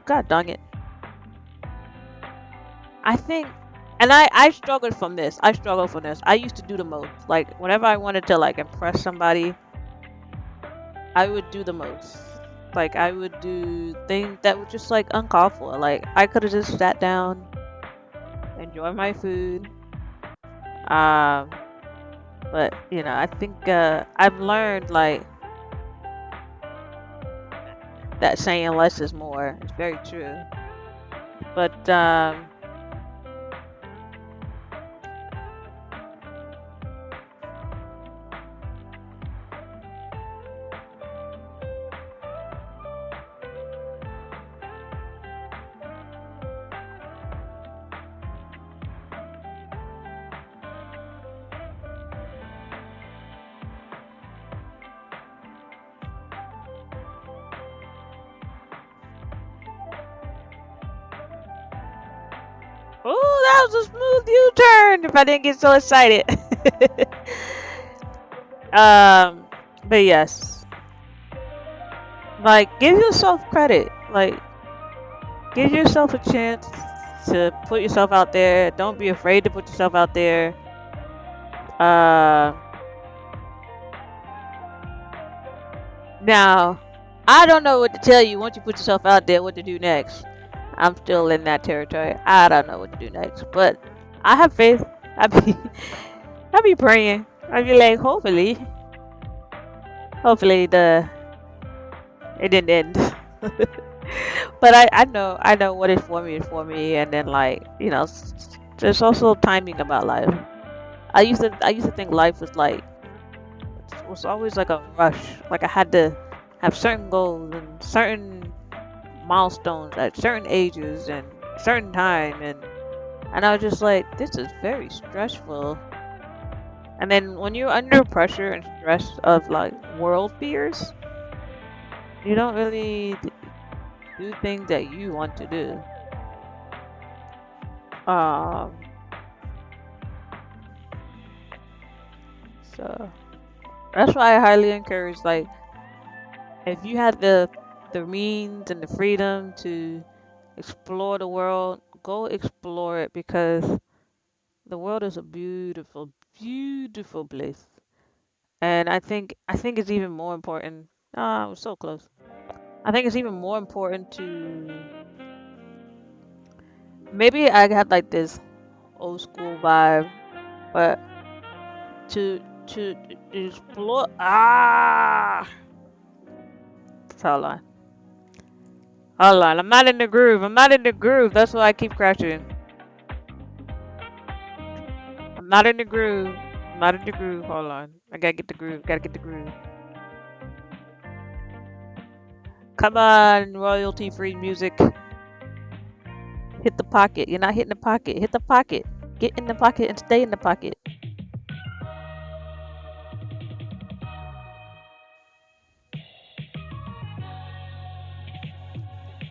god dang it. I think, and I struggled from this. I struggled from this. I used to do the most. Like whenever I wanted to like impress somebody, I would do the most. Like I would do things that were just like uncalled for. Like I could have just sat down, enjoy my food. Um, but I think I've learned like that saying less is more. It's very true. But oh, that was a smooth U-turn. If I didn't get so excited. um, but yes, like give yourself credit. Like give yourself a chance to put yourself out there. Don't be afraid to put yourself out there. Uh, Now, I don't know what to tell you once you put yourself out there. What to do next? I'm still in that territory. I don't know what to do next, but I have faith. I be, I be praying. I be like, hopefully it didn't end. But I know what is for me, and then like there's also timing about life. I used to think life was like was always like a rush. Like I had to have certain goals and certain milestones at certain ages and certain time, and I was just like, this is very stressful. And then when you're under pressure and stress of like world fears, you don't really do things that you want to do. Um, so that's why I highly encourage, like, if you have the means and the freedom to explore the world, go explore it because the world is a beautiful, beautiful place. And I think it's even more important. Ah, we're so close. I think it's even more important to maybe I have like this old school vibe, but to to explore. Hold on, hold on. I'm not in the groove. I'm not in the groove. That's why I keep crashing. I'm not in the groove. I'm not in the groove. Hold on. I gotta get the groove. Gotta get the groove. Come on, royalty free music. Hit the pocket. You're not hitting the pocket. Hit the pocket. Get in the pocket and stay in the pocket.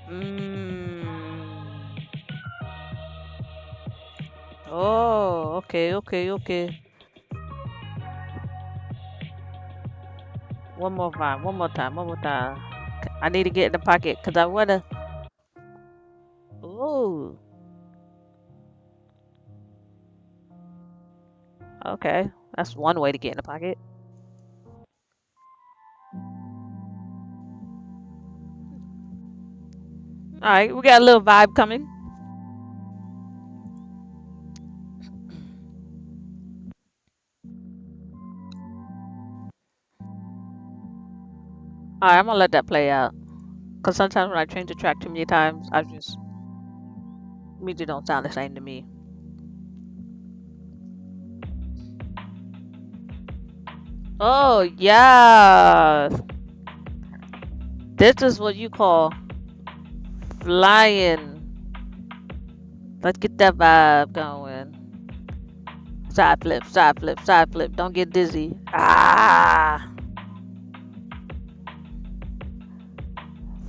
Mmm. Oh, okay, okay, okay. One more time, one more time, one more time. I need to get in the pocket because I wanna. Ooh, okay. That's one way to get in the pocket. All right, we got a little vibe coming. All right, I'm gonna let that play out because sometimes when I change the track too many times, I just music don't sound the same to me. Oh yeah, this is what you call flying. Let's get that vibe going. Side flip, side flip, side flip. Don't get dizzy.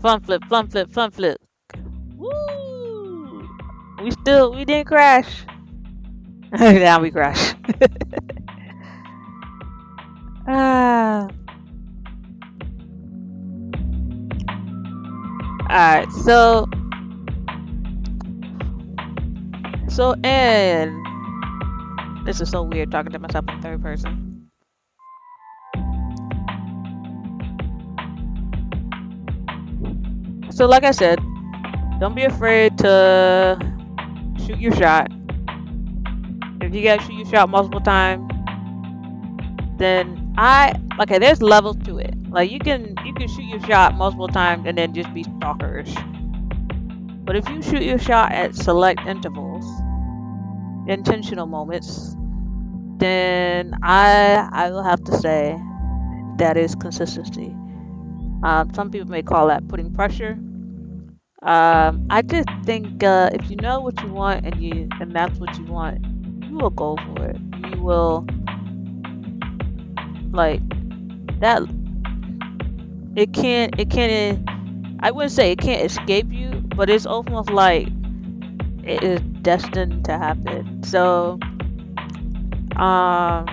Fun flip, fun flip, fun flip. Woo! We didn't crash. Now we crash. Ah. Alright, and this is so weird talking to myself in third person. So like I said, don't be afraid to shoot your shot. If you gotta shoot your shot multiple times, then okay, there's levels to it. Like you can shoot your shot multiple times and then just be stalkerish. But if you shoot your shot at select intervals, intentional moments, then I will have to say that is consistency. Some people may call that putting pressure. I just think if you know what you want and that's what you want, you will go for it. You will like that. It can't. I wouldn't say it can't escape you, but it's almost like it is destined to happen. So um,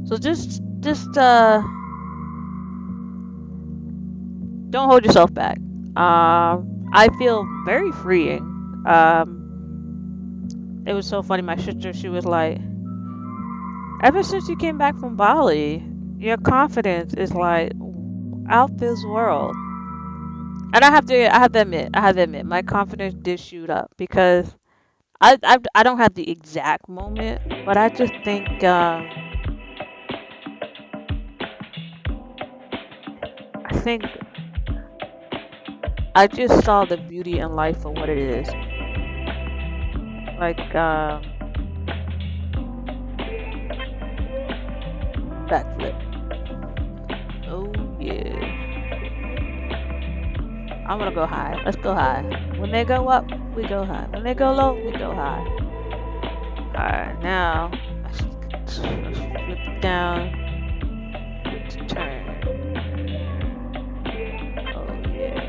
so just don't hold yourself back. I feel very freeing. It was so funny. My sister, she was like, ever since you came back from Bali, your confidence is like out this world. And I have to admit, my confidence did shoot up because I don't have the exact moment, but I just think I think I just saw the beauty in life for what it is. Like Backflip. Oh yeah. I'm gonna go high. Let's go high. When they go up, we go high. When they go low, we go high. Alright, now let's flip it down to turn. Oh yeah.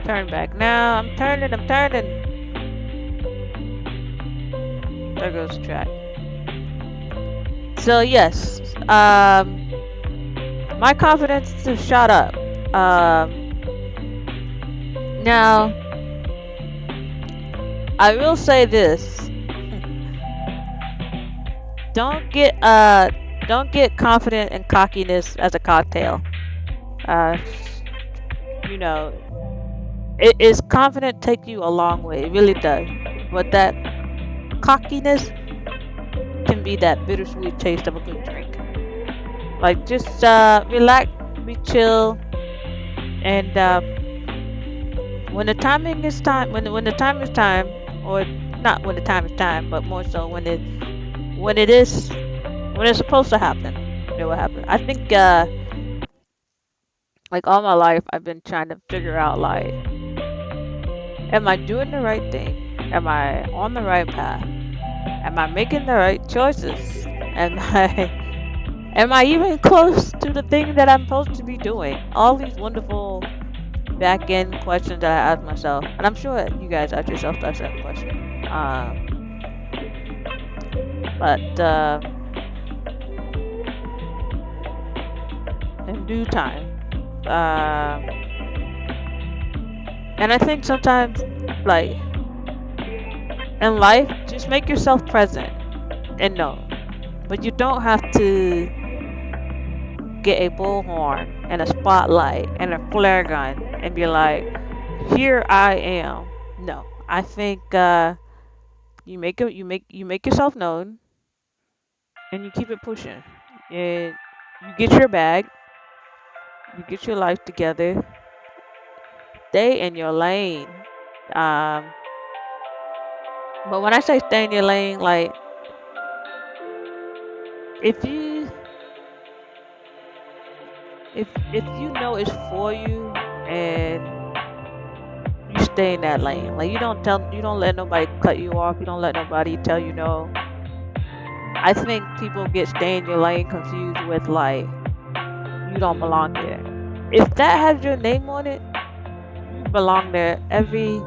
Turn back now. I'm turning, I'm turning. There goes the track. So yes, my confidence has shot up. Now I will say this: don't get don't get confident and cockiness as a cocktail. Uh, you know, it is confident take you a long way. It really does. But that cockiness can be that bittersweet taste of a good drink. Like just relax, be chill, and when the timing is time, when the time is time, or not when the time is time, but more so when it is when it's supposed to happen, it will happen. I think like all my life, I've been trying to figure out like, am I doing the right thing? Am I on the right path? Am I making the right choices? Am I am I even close to the thing that I'm supposed to be doing? All these wonderful back end questions that I ask myself, and I'm sure you guys ask yourself that same question. But in due time, um, and I think sometimes, like in life, just make yourself present and know. But you don't have to get a bullhorn and a spotlight and a flare gun and be like, "Here I am." No, I think you make yourself known and you keep it pushing. And you get your bag, you get your life together, stay in your lane. Um, but when I say stay in your lane, like if you if you know it's for you and you stay in that lane, like you don't let nobody cut you off, you don't let nobody tell you no. I think people get stay in your lane confused with like you don't belong there. If that has your name on it, you belong there every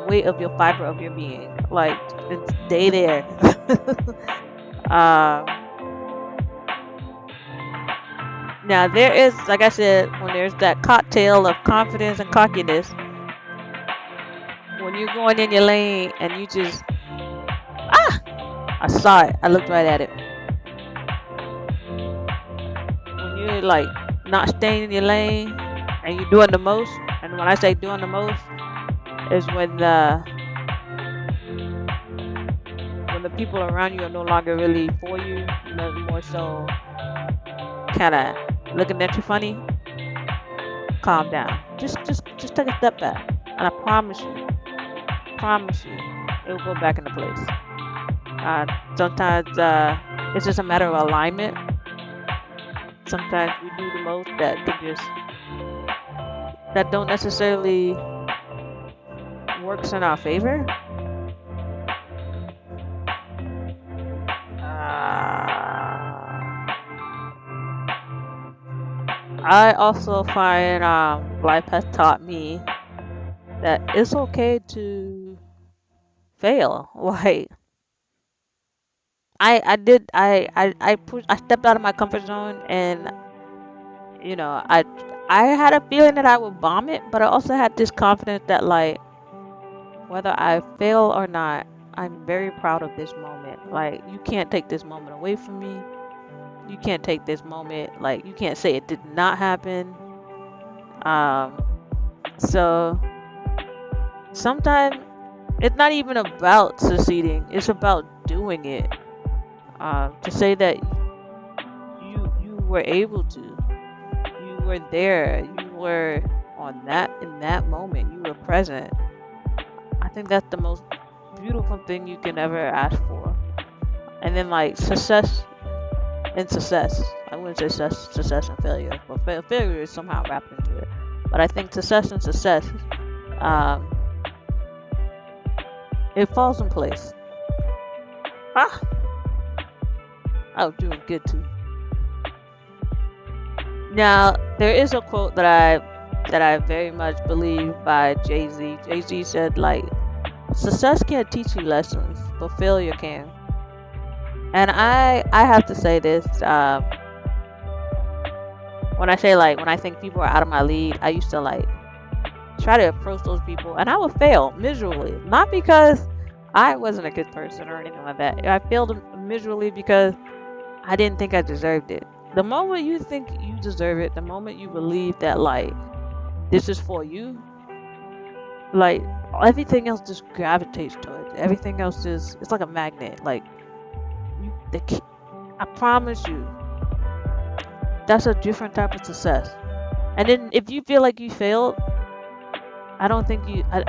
weight of your fiber of your being. Like, and stay there. um, Now there is, like I said, when there's that cocktail of confidence and cockiness, when you're going in your lane and you just I saw it, I looked right at it. When you're like not staying in your lane and you're doing the most, and when I say doing the most, is when the people around you are no longer really for you, you know, more so kind of looking at you funny. Calm down. Just take a step back, and I promise you, it will go back into place. Uh, Sometimes it's just a matter of alignment. Sometimes we do the most that don't necessarily works in our favor. I also find life has taught me that it's okay to fail. Like I stepped out of my comfort zone, and you know I had a feeling that I would bomb it, but I also had this confidence that like whether I fail or not, I'm very proud of this moment. Like you can't take this moment away from me. You can't take this moment, like you can't say it did not happen. Um so sometimes it's not even about succeeding, it's about doing it. To say that you were able to. were there. You were on that in that moment. You were present. I think that's the most beautiful thing you can ever ask for. And then like success and success. I wouldn't say success and failure, but failure is somehow wrapped into it. But I think success and success, um, it falls in place. Ah, I was doing good too. Now there is a quote that I very much believe by Jay-Z. Jay-Z said like success can't teach you lessons, but failure can. And I have to say this. When I say like when I think people are out of my league, I used to like try to approach those people, and I would fail miserably. Not because I wasn't a good person or anything like that. I failed miserably because I didn't think I deserved it. The moment you think you deserve it, the moment you believe that like this is for you, like everything else just gravitates to it. Everything else is it's like a magnet. Like I promise you, that's a different type of success. And then if you feel like you failed, I don't think you. I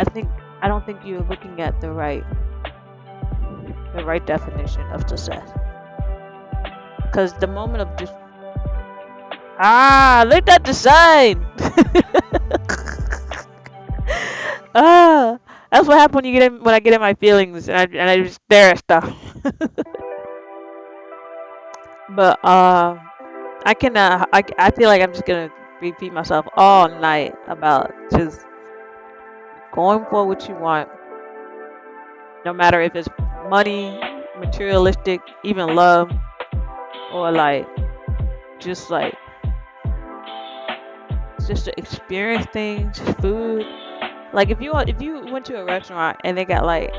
don't think you're looking at the right definition of success. Because the moment of just look at the sign. That's what happens when I get in my feelings and I just stare at stuff. But I feel like I'm just gonna repeat myself all night about just going for what you want, no matter if it's money, materialistic, even love, or like just like just to experience things, food. Like if you went to a restaurant and they got like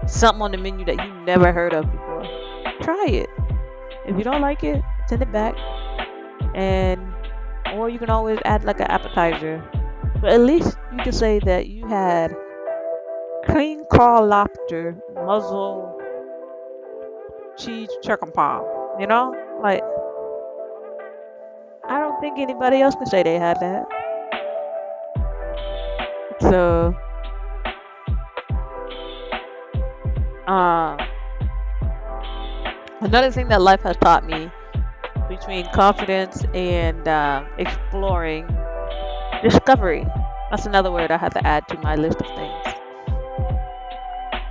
something on the menu that you never heard of before, try it. If you don't like it, send it back, and or you can always add like an appetizer. But at least you can say that you had cream crawl lobster muzzle cheese chicken palm. You know, like I don't think anybody else can say they had that. So, um, another thing that life has taught me between confidence and exploring, discovery. That's another word I have to add to my list of things.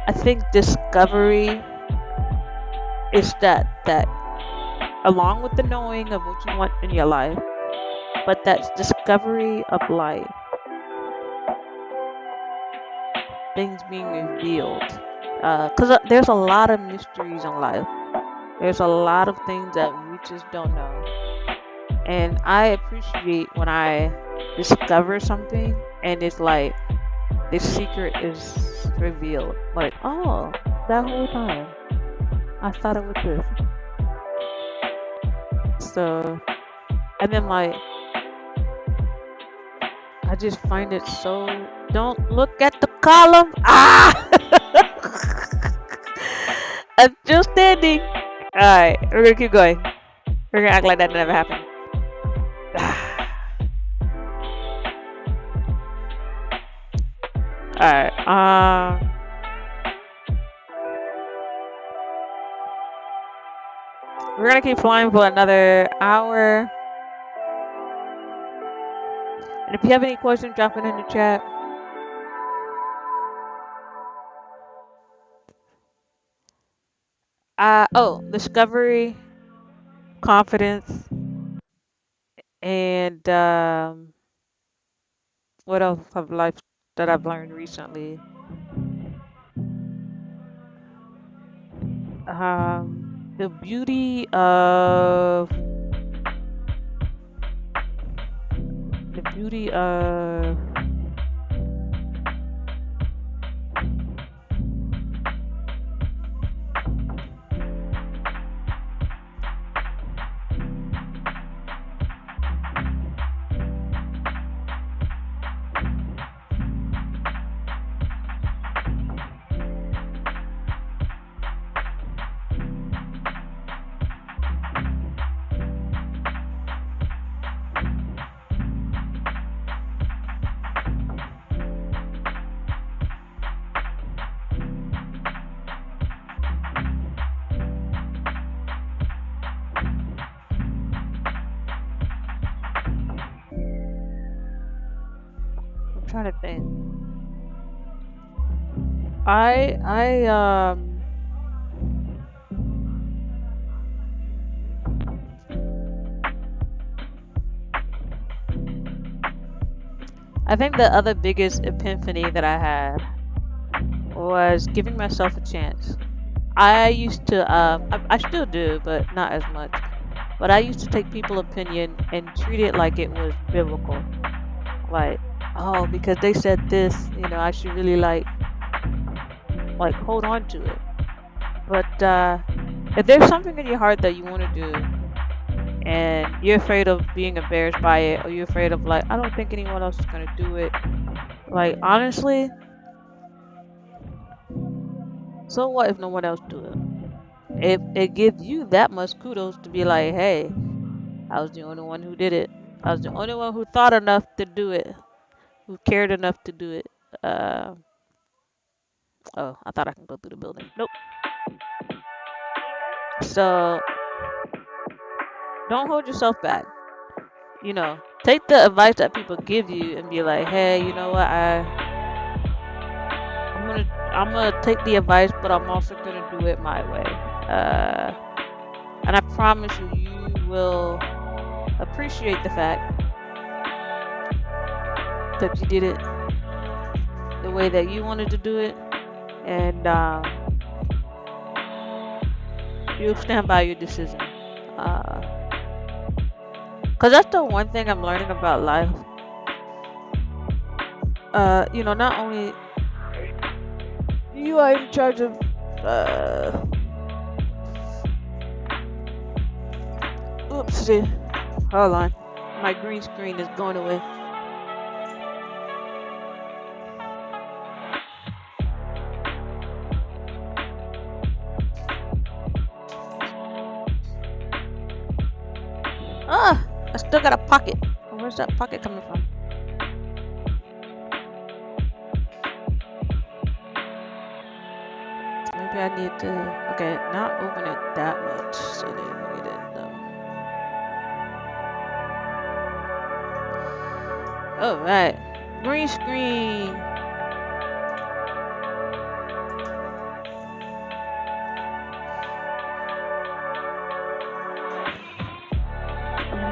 I think discovery is that along with the knowing of what you want in your life, but that's discovery of life, things being revealed. Because there's a lot of mysteries in life. There's a lot of things that we just don't know. And I appreciate when I discover something and it's like the secret is revealed. Like, oh, that whole time I thought it was this. So, and then like I just find it so. Don't look at the column. Ah! I'm still standing. Alright, we're gonna keep going. We're gonna act like that never happened. Alright, we're gonna keep flying for another hour. And if you have any questions, drop it in the chat. Discovery, confidence, and what else of life that I've learned recently? The beauty of the beauty of trying to think. I I think the other biggest epiphany that I had was giving myself a chance. I used to, I still do, but not as much. But I used to take people's opinion and treat it like it was biblical. Like, oh, because they said this, I should really like hold on to it. But if there's something in your heart that you want to do, and you're afraid of being embarrassed by it, or you're afraid of like, I don't think anyone else is gonna do it. Like honestly, so what if no one else do it? It gives you that much kudos to be like, hey, I was the only one who did it. I was the only one who thought enough to do it, who cared enough to do it. Uh, oh, I thought I can go through the building. Nope. So don't hold yourself back. Take the advice that people give you and be like, hey, you know what? I'm gonna take the advice, but I'm also gonna do it my way. Uh, and I promise you, you will appreciate the fact that you did it the way that you wanted to do it, and you'll stand by your decision. Cause that's the one thing I'm learning about life. Not only you are in charge of. Oopsie. Hold on. My green screen is going away. Ah! I still got a pocket. Where's that pocket coming from? Maybe I need to. Okay, not open it that much so they don't get it though. Alright. Green screen.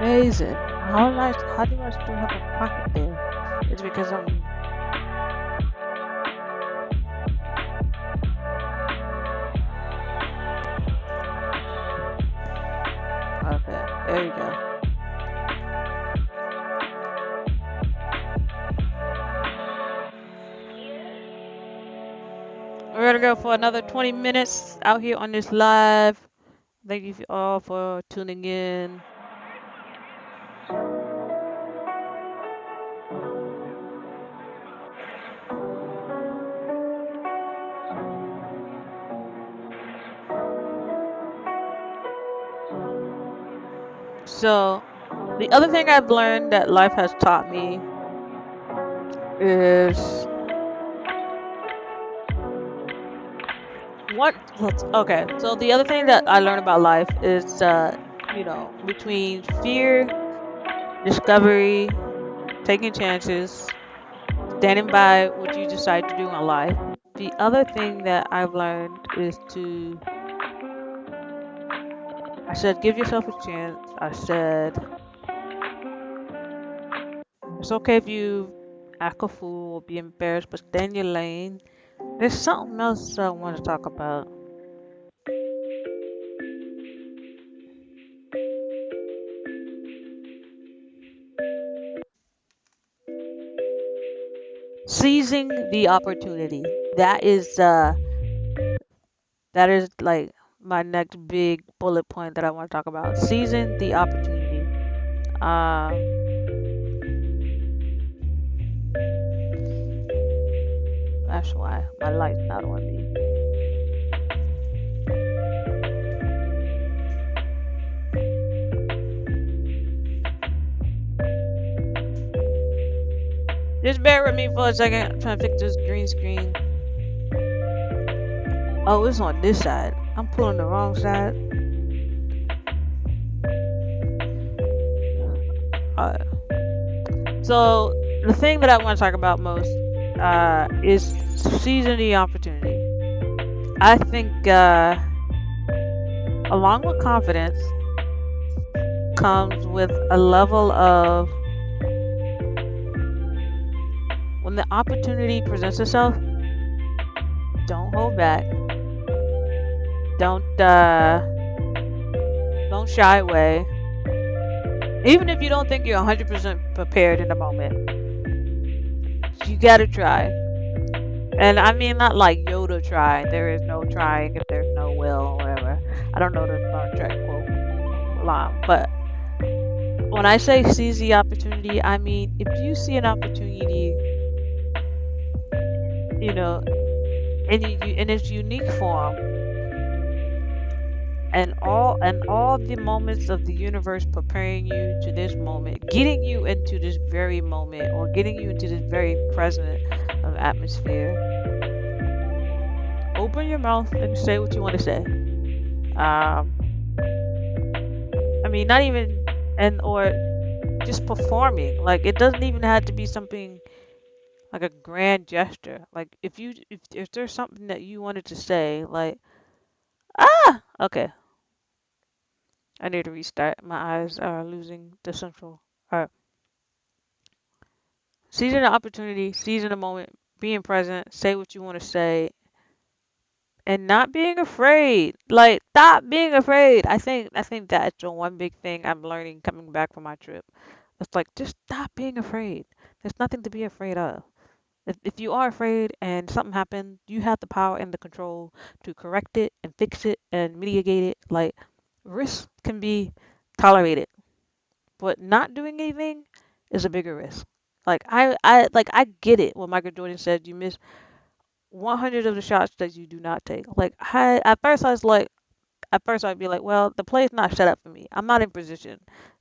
Amazing. How do I still have a pocket there? It's because I'm. Okay, there you go. We're gonna go for another 20 minutes out here on this live. Thank you all for tuning in. So, the other thing I've learned that life has taught me is okay. So the other thing that I learned about life is, between fear, discovery, taking chances, standing by what you decide to do in life. The other thing that I've learned is I said, give yourself a chance. I said, it's okay if you act a fool or be embarrassed, but stay in your lane. There's something else I want to talk about. Seizing the opportunity. That is like my next big bullet point that I want to talk about. Seizing the opportunity. That's why my light's not on me. Just bear with me for a second. I'm trying to fix this green screen. Oh, it's on this side. I'm pulling the wrong side. So the thing that I want to talk about most is seizing the opportunity. I think along with confidence comes with a level of when the opportunity presents itself, don't hold back. Don't shy away. Even if you don't think you're 100% prepared in the moment, you gotta try. And I mean not like Yoda try. There is no trying if there's no will or whatever. I don't know the Star Trek quote line, but when I say seize the opportunity, I mean if you see an opportunity, you know, in its unique form, and all the moments of the universe preparing you to this moment, getting you into this very moment, or getting you into this very present of atmosphere, open your mouth and say what you want to say. Um, I mean, not even and or just performing. Like it doesn't even have to be something like a grand gesture. Like if there's something that you wanted to say, like okay, I need to restart. My eyes are losing the central. All right, seizing the opportunity, seizing the moment, being present, say what you want to say, and not being afraid. Like stop being afraid. I think that's the one big thing I'm learning coming back from my trip. It's like just stop being afraid. There's nothing to be afraid of. If you are afraid and something happened, you have the power and the control to correct it and fix it and mitigate it. Like risk can be tolerated, but not doing anything is a bigger risk. Like I get it when Michael Jordan said you miss 100 of the shots that you do not take. Like at first I'd be like, well, the play's not set up for me. I'm not in position.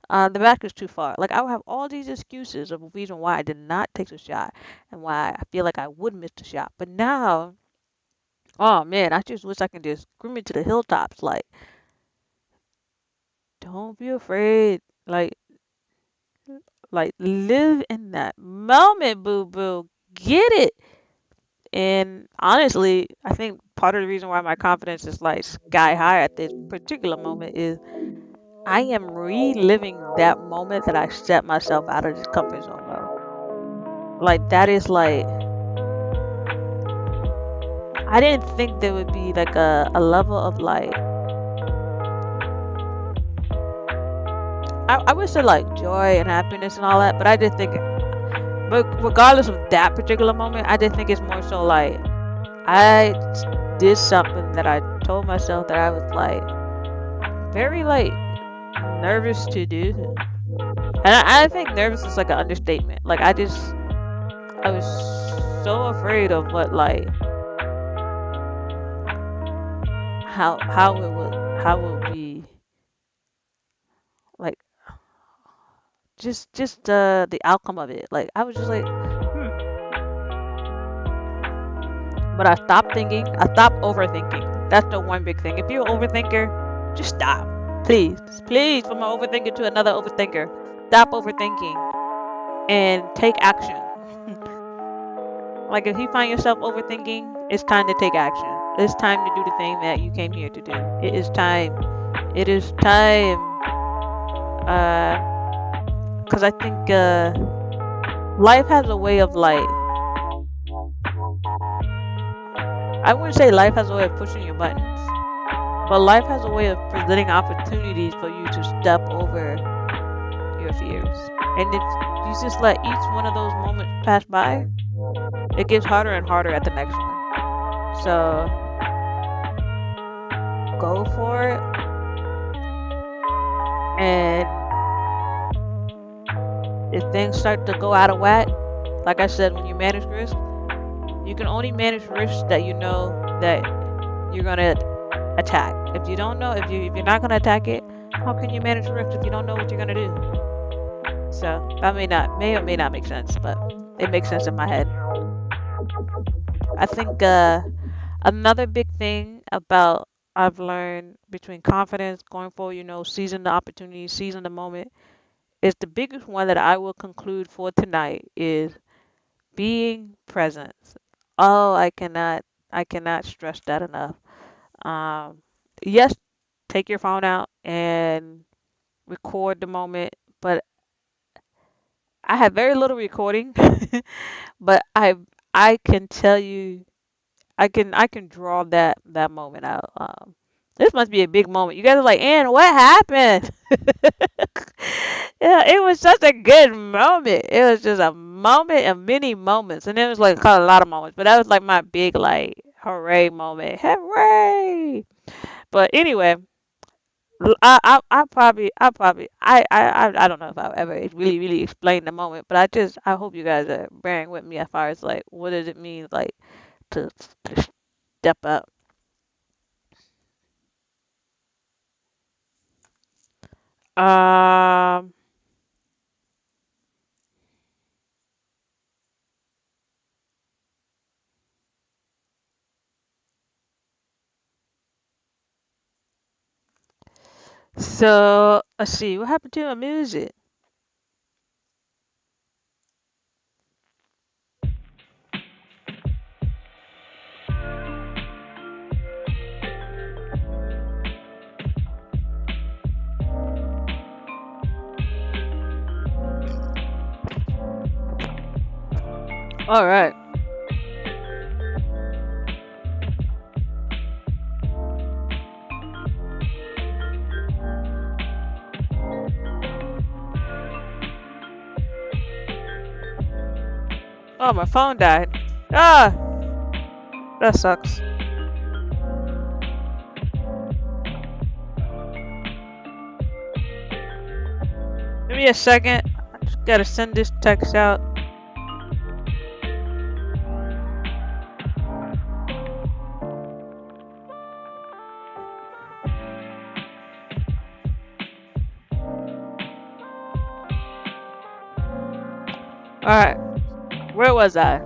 The back is too far. Like I would have all these excuses of a reason why I did not take the shot and why I feel like I would miss the shot. But now, oh man, I just wish I could just scream it to the hilltops. Like, don't be afraid. Like live in that moment, boo boo. Get it. And honestly, I think part of the reason why my confidence is like sky high at this particular moment is I am reliving that moment that I set myself out of this comfort zone of. Like that is like I didn't think there would be like a level of like I would say like joy and happiness and all that, but I did think but regardless of that particular moment, I did think it's more so like did something that I told myself that I was like very like nervous to do. And I think nervous is like an understatement. Like I was so afraid of what like how it would be like just the outcome of it. Like I was just like, hmm. But I stopped thinking. I stopped overthinking. That's the one big thing. If you're an overthinker, just stop. Please, please, from an overthinker to another overthinker, stop overthinking and take action. Like if you find yourself overthinking, it's time to take action. It's time to do the thing that you came here to do. It is time. It is time. Uh, because I think life has a way of like I wouldn't say life has a way of pushing your buttons, but life has a way of presenting opportunities for you to step over your fears. And if you just let each one of those moments pass by, it gets harder and harder at the next one. So go for it. And if things start to go out of whack, like I said, when you manage risk, you can only manage risks that you know that you're gonna attack. If you don't know, if you're not gonna attack it, how can you manage risks if you don't know what you're gonna do? So that may or may not make sense, but it makes sense in my head. I think another big thing about I've learned between confidence going forward, seizing the opportunity, seizing the moment, is the biggest one that I will conclude for tonight is being present. Oh, I cannot stress that enough. Um, yes, take your phone out and record the moment, but I have very little recording, but I can tell you I can draw that moment out. This must be a big moment. You guys are like, and what happened? Yeah, it was such a good moment. It was just a moment of many moments, and it was like a lot of moments. But that was like my big like hooray moment. Hooray! But anyway, I don't know if I'll ever really explain the moment, but I hope you guys are bearing with me as far as like what does it mean like to step up. Um, so let's see what happened to my music. All right, oh my phone died. Ah, that sucks. Give me a second. I just gotta send this text out. All right, where was I?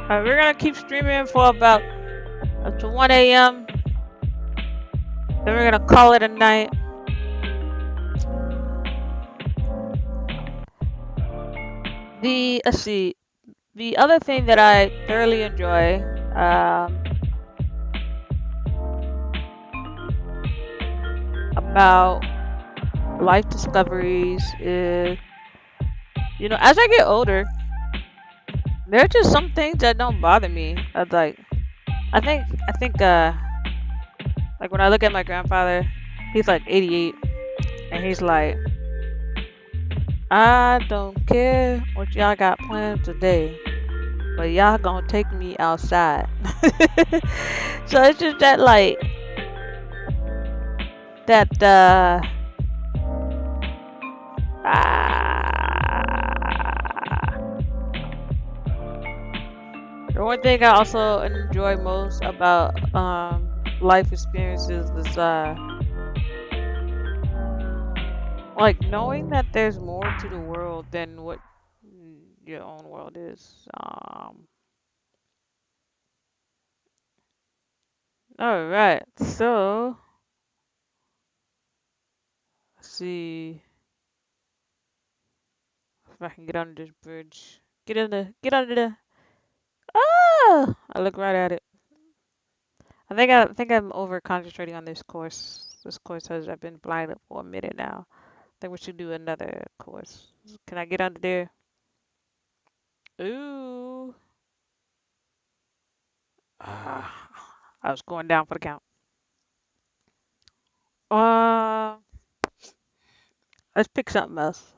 All right, we're gonna keep streaming for about up to 1 a.m. Then we're gonna call it a night. The let's see. The other thing that I thoroughly enjoy about life discoveries is, as I get older, there are just some things that don't bother me. I think, like when I look at my grandfather, he's like 88, and he's like, I don't care what y'all got planned today, but y'all gonna take me outside. So it's just that like that ah, the one thing I also enjoy most about life experiences is like knowing that there's more to the world than what your own world is. All right, so let's see if I can get under this bridge. Get under the. Ah! I look right at it. I think I'm over concentrating on this course. This course has I've been blinded for a minute now. I think we should do another course. Can I get under there? Ooh. Ah, I was going down for the count. Uh, let's pick something else.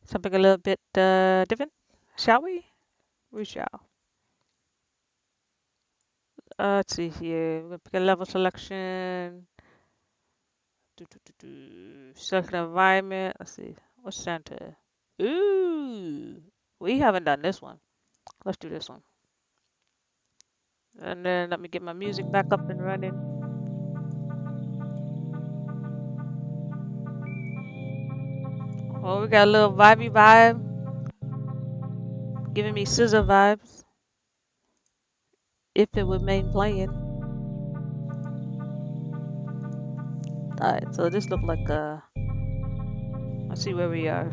Something a little bit different. Shall we? We shall. Let's see here. We're gonna pick a level selection. Select an environment. Let's see. What's center? Ooh. We haven't done this one. Let's do this one. And then let me get my music back up and running. Oh, we got a little vibey vibe. Giving me scissor vibes. If it would remain playing. Alright, so this look like let's see where we are.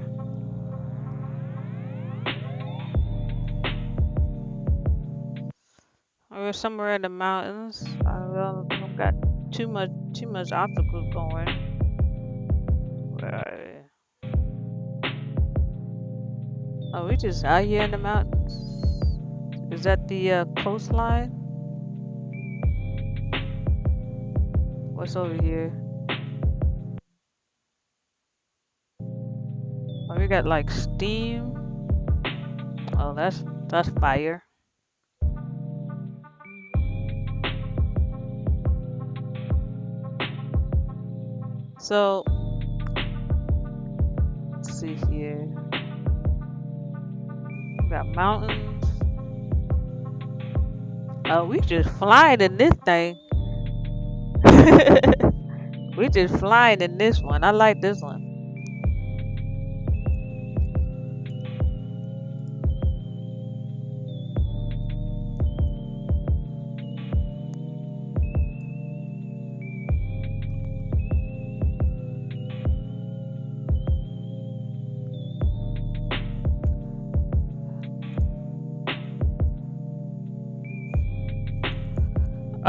We're somewhere in the mountains. I don't got too much obstacles going. Where are we? Oh, we just out here in the mountains. Is that the coastline? What's over here? Oh, we got like steam. Oh, that's fire. So let's see here. We got mountains. Oh, we just flying in this thing. We just flying in this one. I like this one.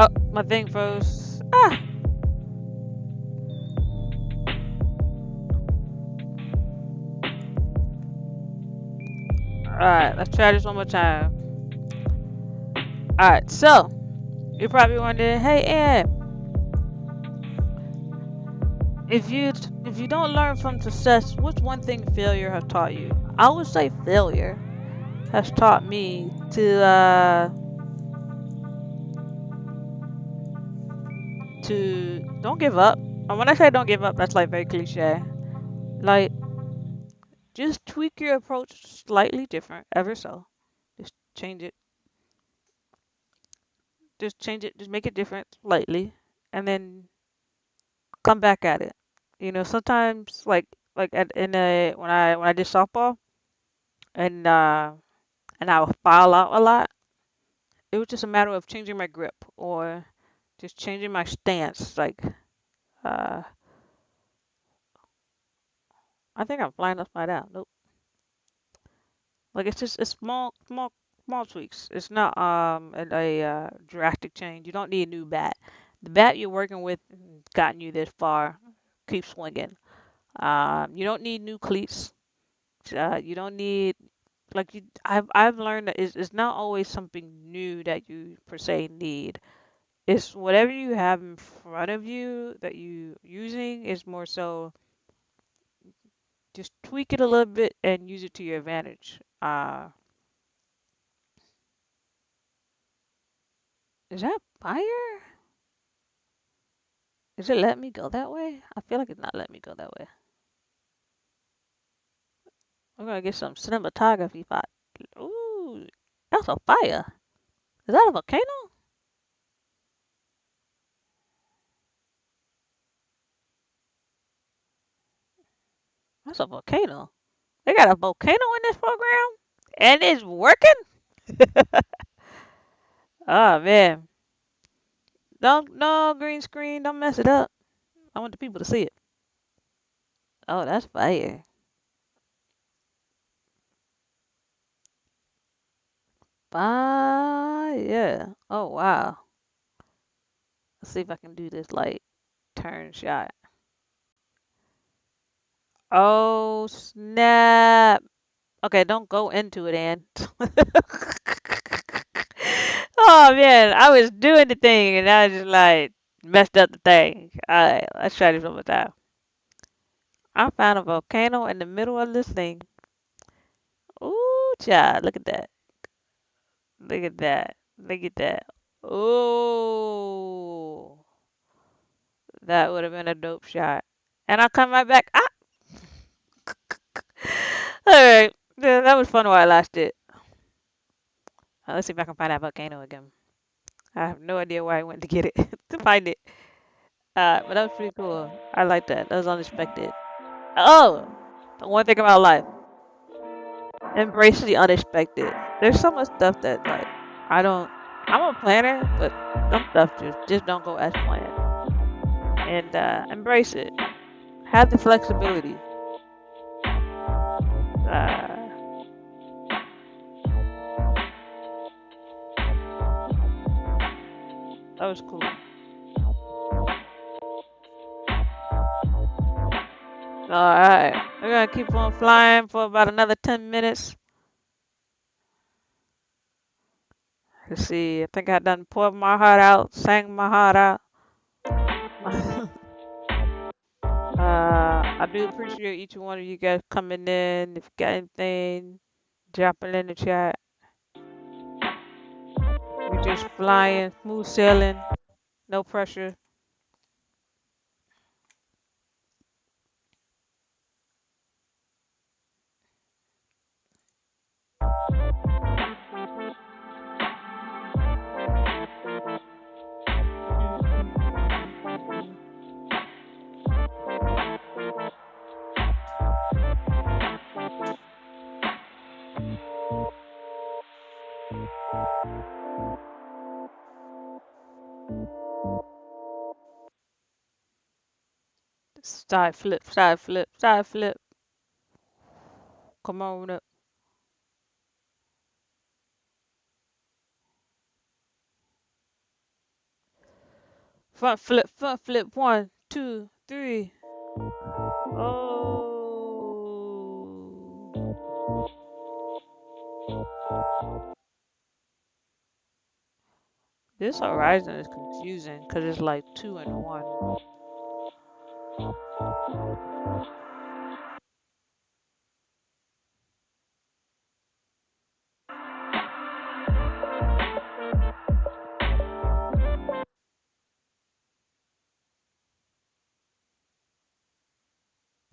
Oh, my thing froze. Ah! Alright, let's try this one more time. Alright, so you're probably wondering, hey Ann, if you don't learn from success, what's one thing failure has taught you? I would say failure has taught me to don't give up. And when I say don't give up, that's like very cliche. Like just tweak your approach slightly different, ever so. Just change it. Just change it. Just make it different slightly, and then come back at it. Sometimes like in a when I did softball and I would foul out a lot. It was just a matter of changing my grip or just changing my stance. Like uh, I think I'm flying upside down. Nope. Like it's small tweaks. It's not a drastic change. You don't need a new bat. The bat you're working with gotten you this far. Keep swinging. You don't need new cleats. You don't need like you. I've learned that it's not always something new that you per se need. It's whatever you have in front of you that you using is more so just tweak it a little bit and use it to your advantage. Is that fire? Is it letting me go that way? I feel like it's not letting me go that way. We're gonna get some cinematography. Ooh, that's a fire. Is that a volcano? That's a volcano. They got a volcano in this program, and it's working. Oh man, don't no green screen. Don't mess it up. I want the people to see it. Oh, that's fire. Fire. Oh wow. Let's see if I can do this like turn shot. Oh snap. Okay, don't go into it, Ann. Oh man, I was doing the thing and I just like messed up the thing. Alright, let's try this one more time. I found a volcano in the middle of this thing. Ooh, child, look at that. Look at that. Look at that. Ooh, that would have been a dope shot. And I'll come right back. Ah, alright. Yeah, that was fun while I lasted. Let's see if I can find that volcano again. I have no idea where I went to get it, to find it. But that was pretty cool. I like that. That was unexpected. Oh, the one thing about life. Embrace the unexpected. There's so much stuff that like I don't. I'm a planner, but some stuff just don't go as planned. And embrace it. Have the flexibility. Uh, that was cool. All right, we're gonna keep on flying for about another 10 minutes. Let's see. I think I done poured my heart out, sang my heart out. I do appreciate each one of you guys coming in. If you got anything, dropping in the chat. We just flying, smooth sailing, no pressure. Side flip, side flip, side flip. Come on up. Front flip, front flip. One, two, three. Oh. This horizon is confusing because it's like two and one.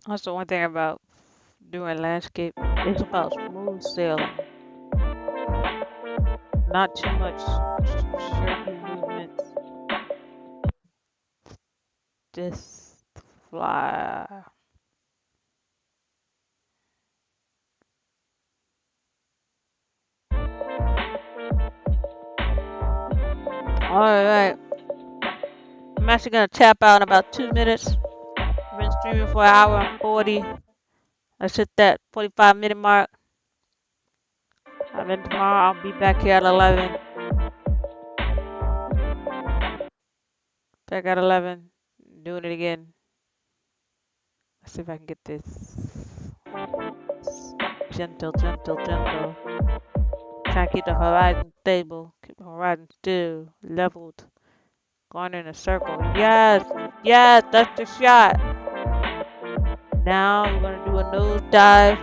That's the one thing about doing landscape. It's about smooth sailing, not too much jerky movements. Just fly. All right. I'm actually gonna tap out in about 2 minutes. I've been streaming for an hour and 40. Let's hit that 45-minute mark. And then tomorrow I'll be back here at 11. Back at 11. Doing it again. Let's see if I can get this gentle, gentle, gentle. Try to keep the horizon stable. Keep the horizon still, leveled. Going in a circle. Yes! Yes! That's the shot! Now we're gonna do a nose dive.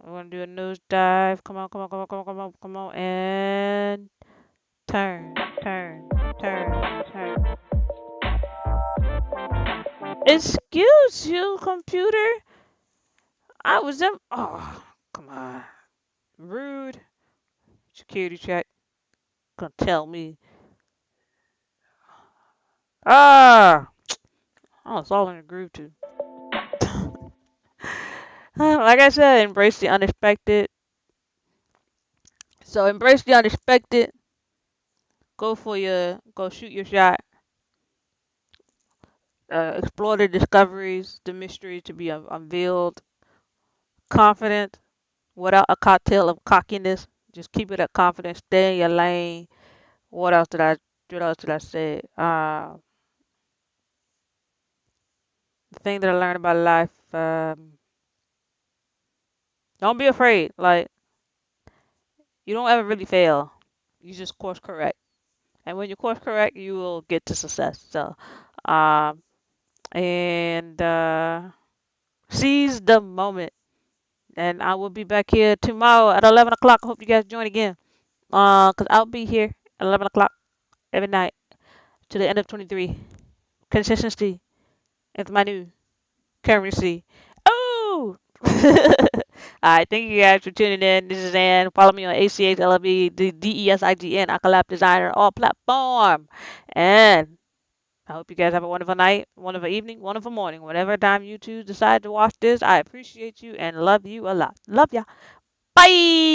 We're gonna do a nose dive. Come on, come on, come on, come on, come on, come on. And turn, turn, turn, turn. Excuse you, computer. I was in. Oh, come on. Rude. Security check. Gonna tell me. Ah! Oh, it's all in the groove, too. Like I said, embrace the unexpected. So embrace the unexpected. Go shoot your shot. Explore the discoveries, the mystery to be unveiled. Confident without a cocktail of cockiness. Just keep it at confidence. Stay in your lane. What else did I? What else did I say? The thing that I learned about life. Don't be afraid. Like you don't ever really fail. You just course correct. And when you course correct, you will get to success. So, um, and seize the moment. And I will be back here tomorrow at 11 o'clock. I hope you guys join again. Cause I'll be here at 11 o'clock every night to the end of 23. Consistency is my new currency. Oh! Alright, thank you guys for tuning in. This is Ann. Follow me on ACHLB, the DESIGN, Alkalap Designer, all platform. And I hope you guys have a wonderful night, wonderful evening, wonderful morning, whatever time you two decide to watch this. I appreciate you and love you a lot. Love ya. Bye.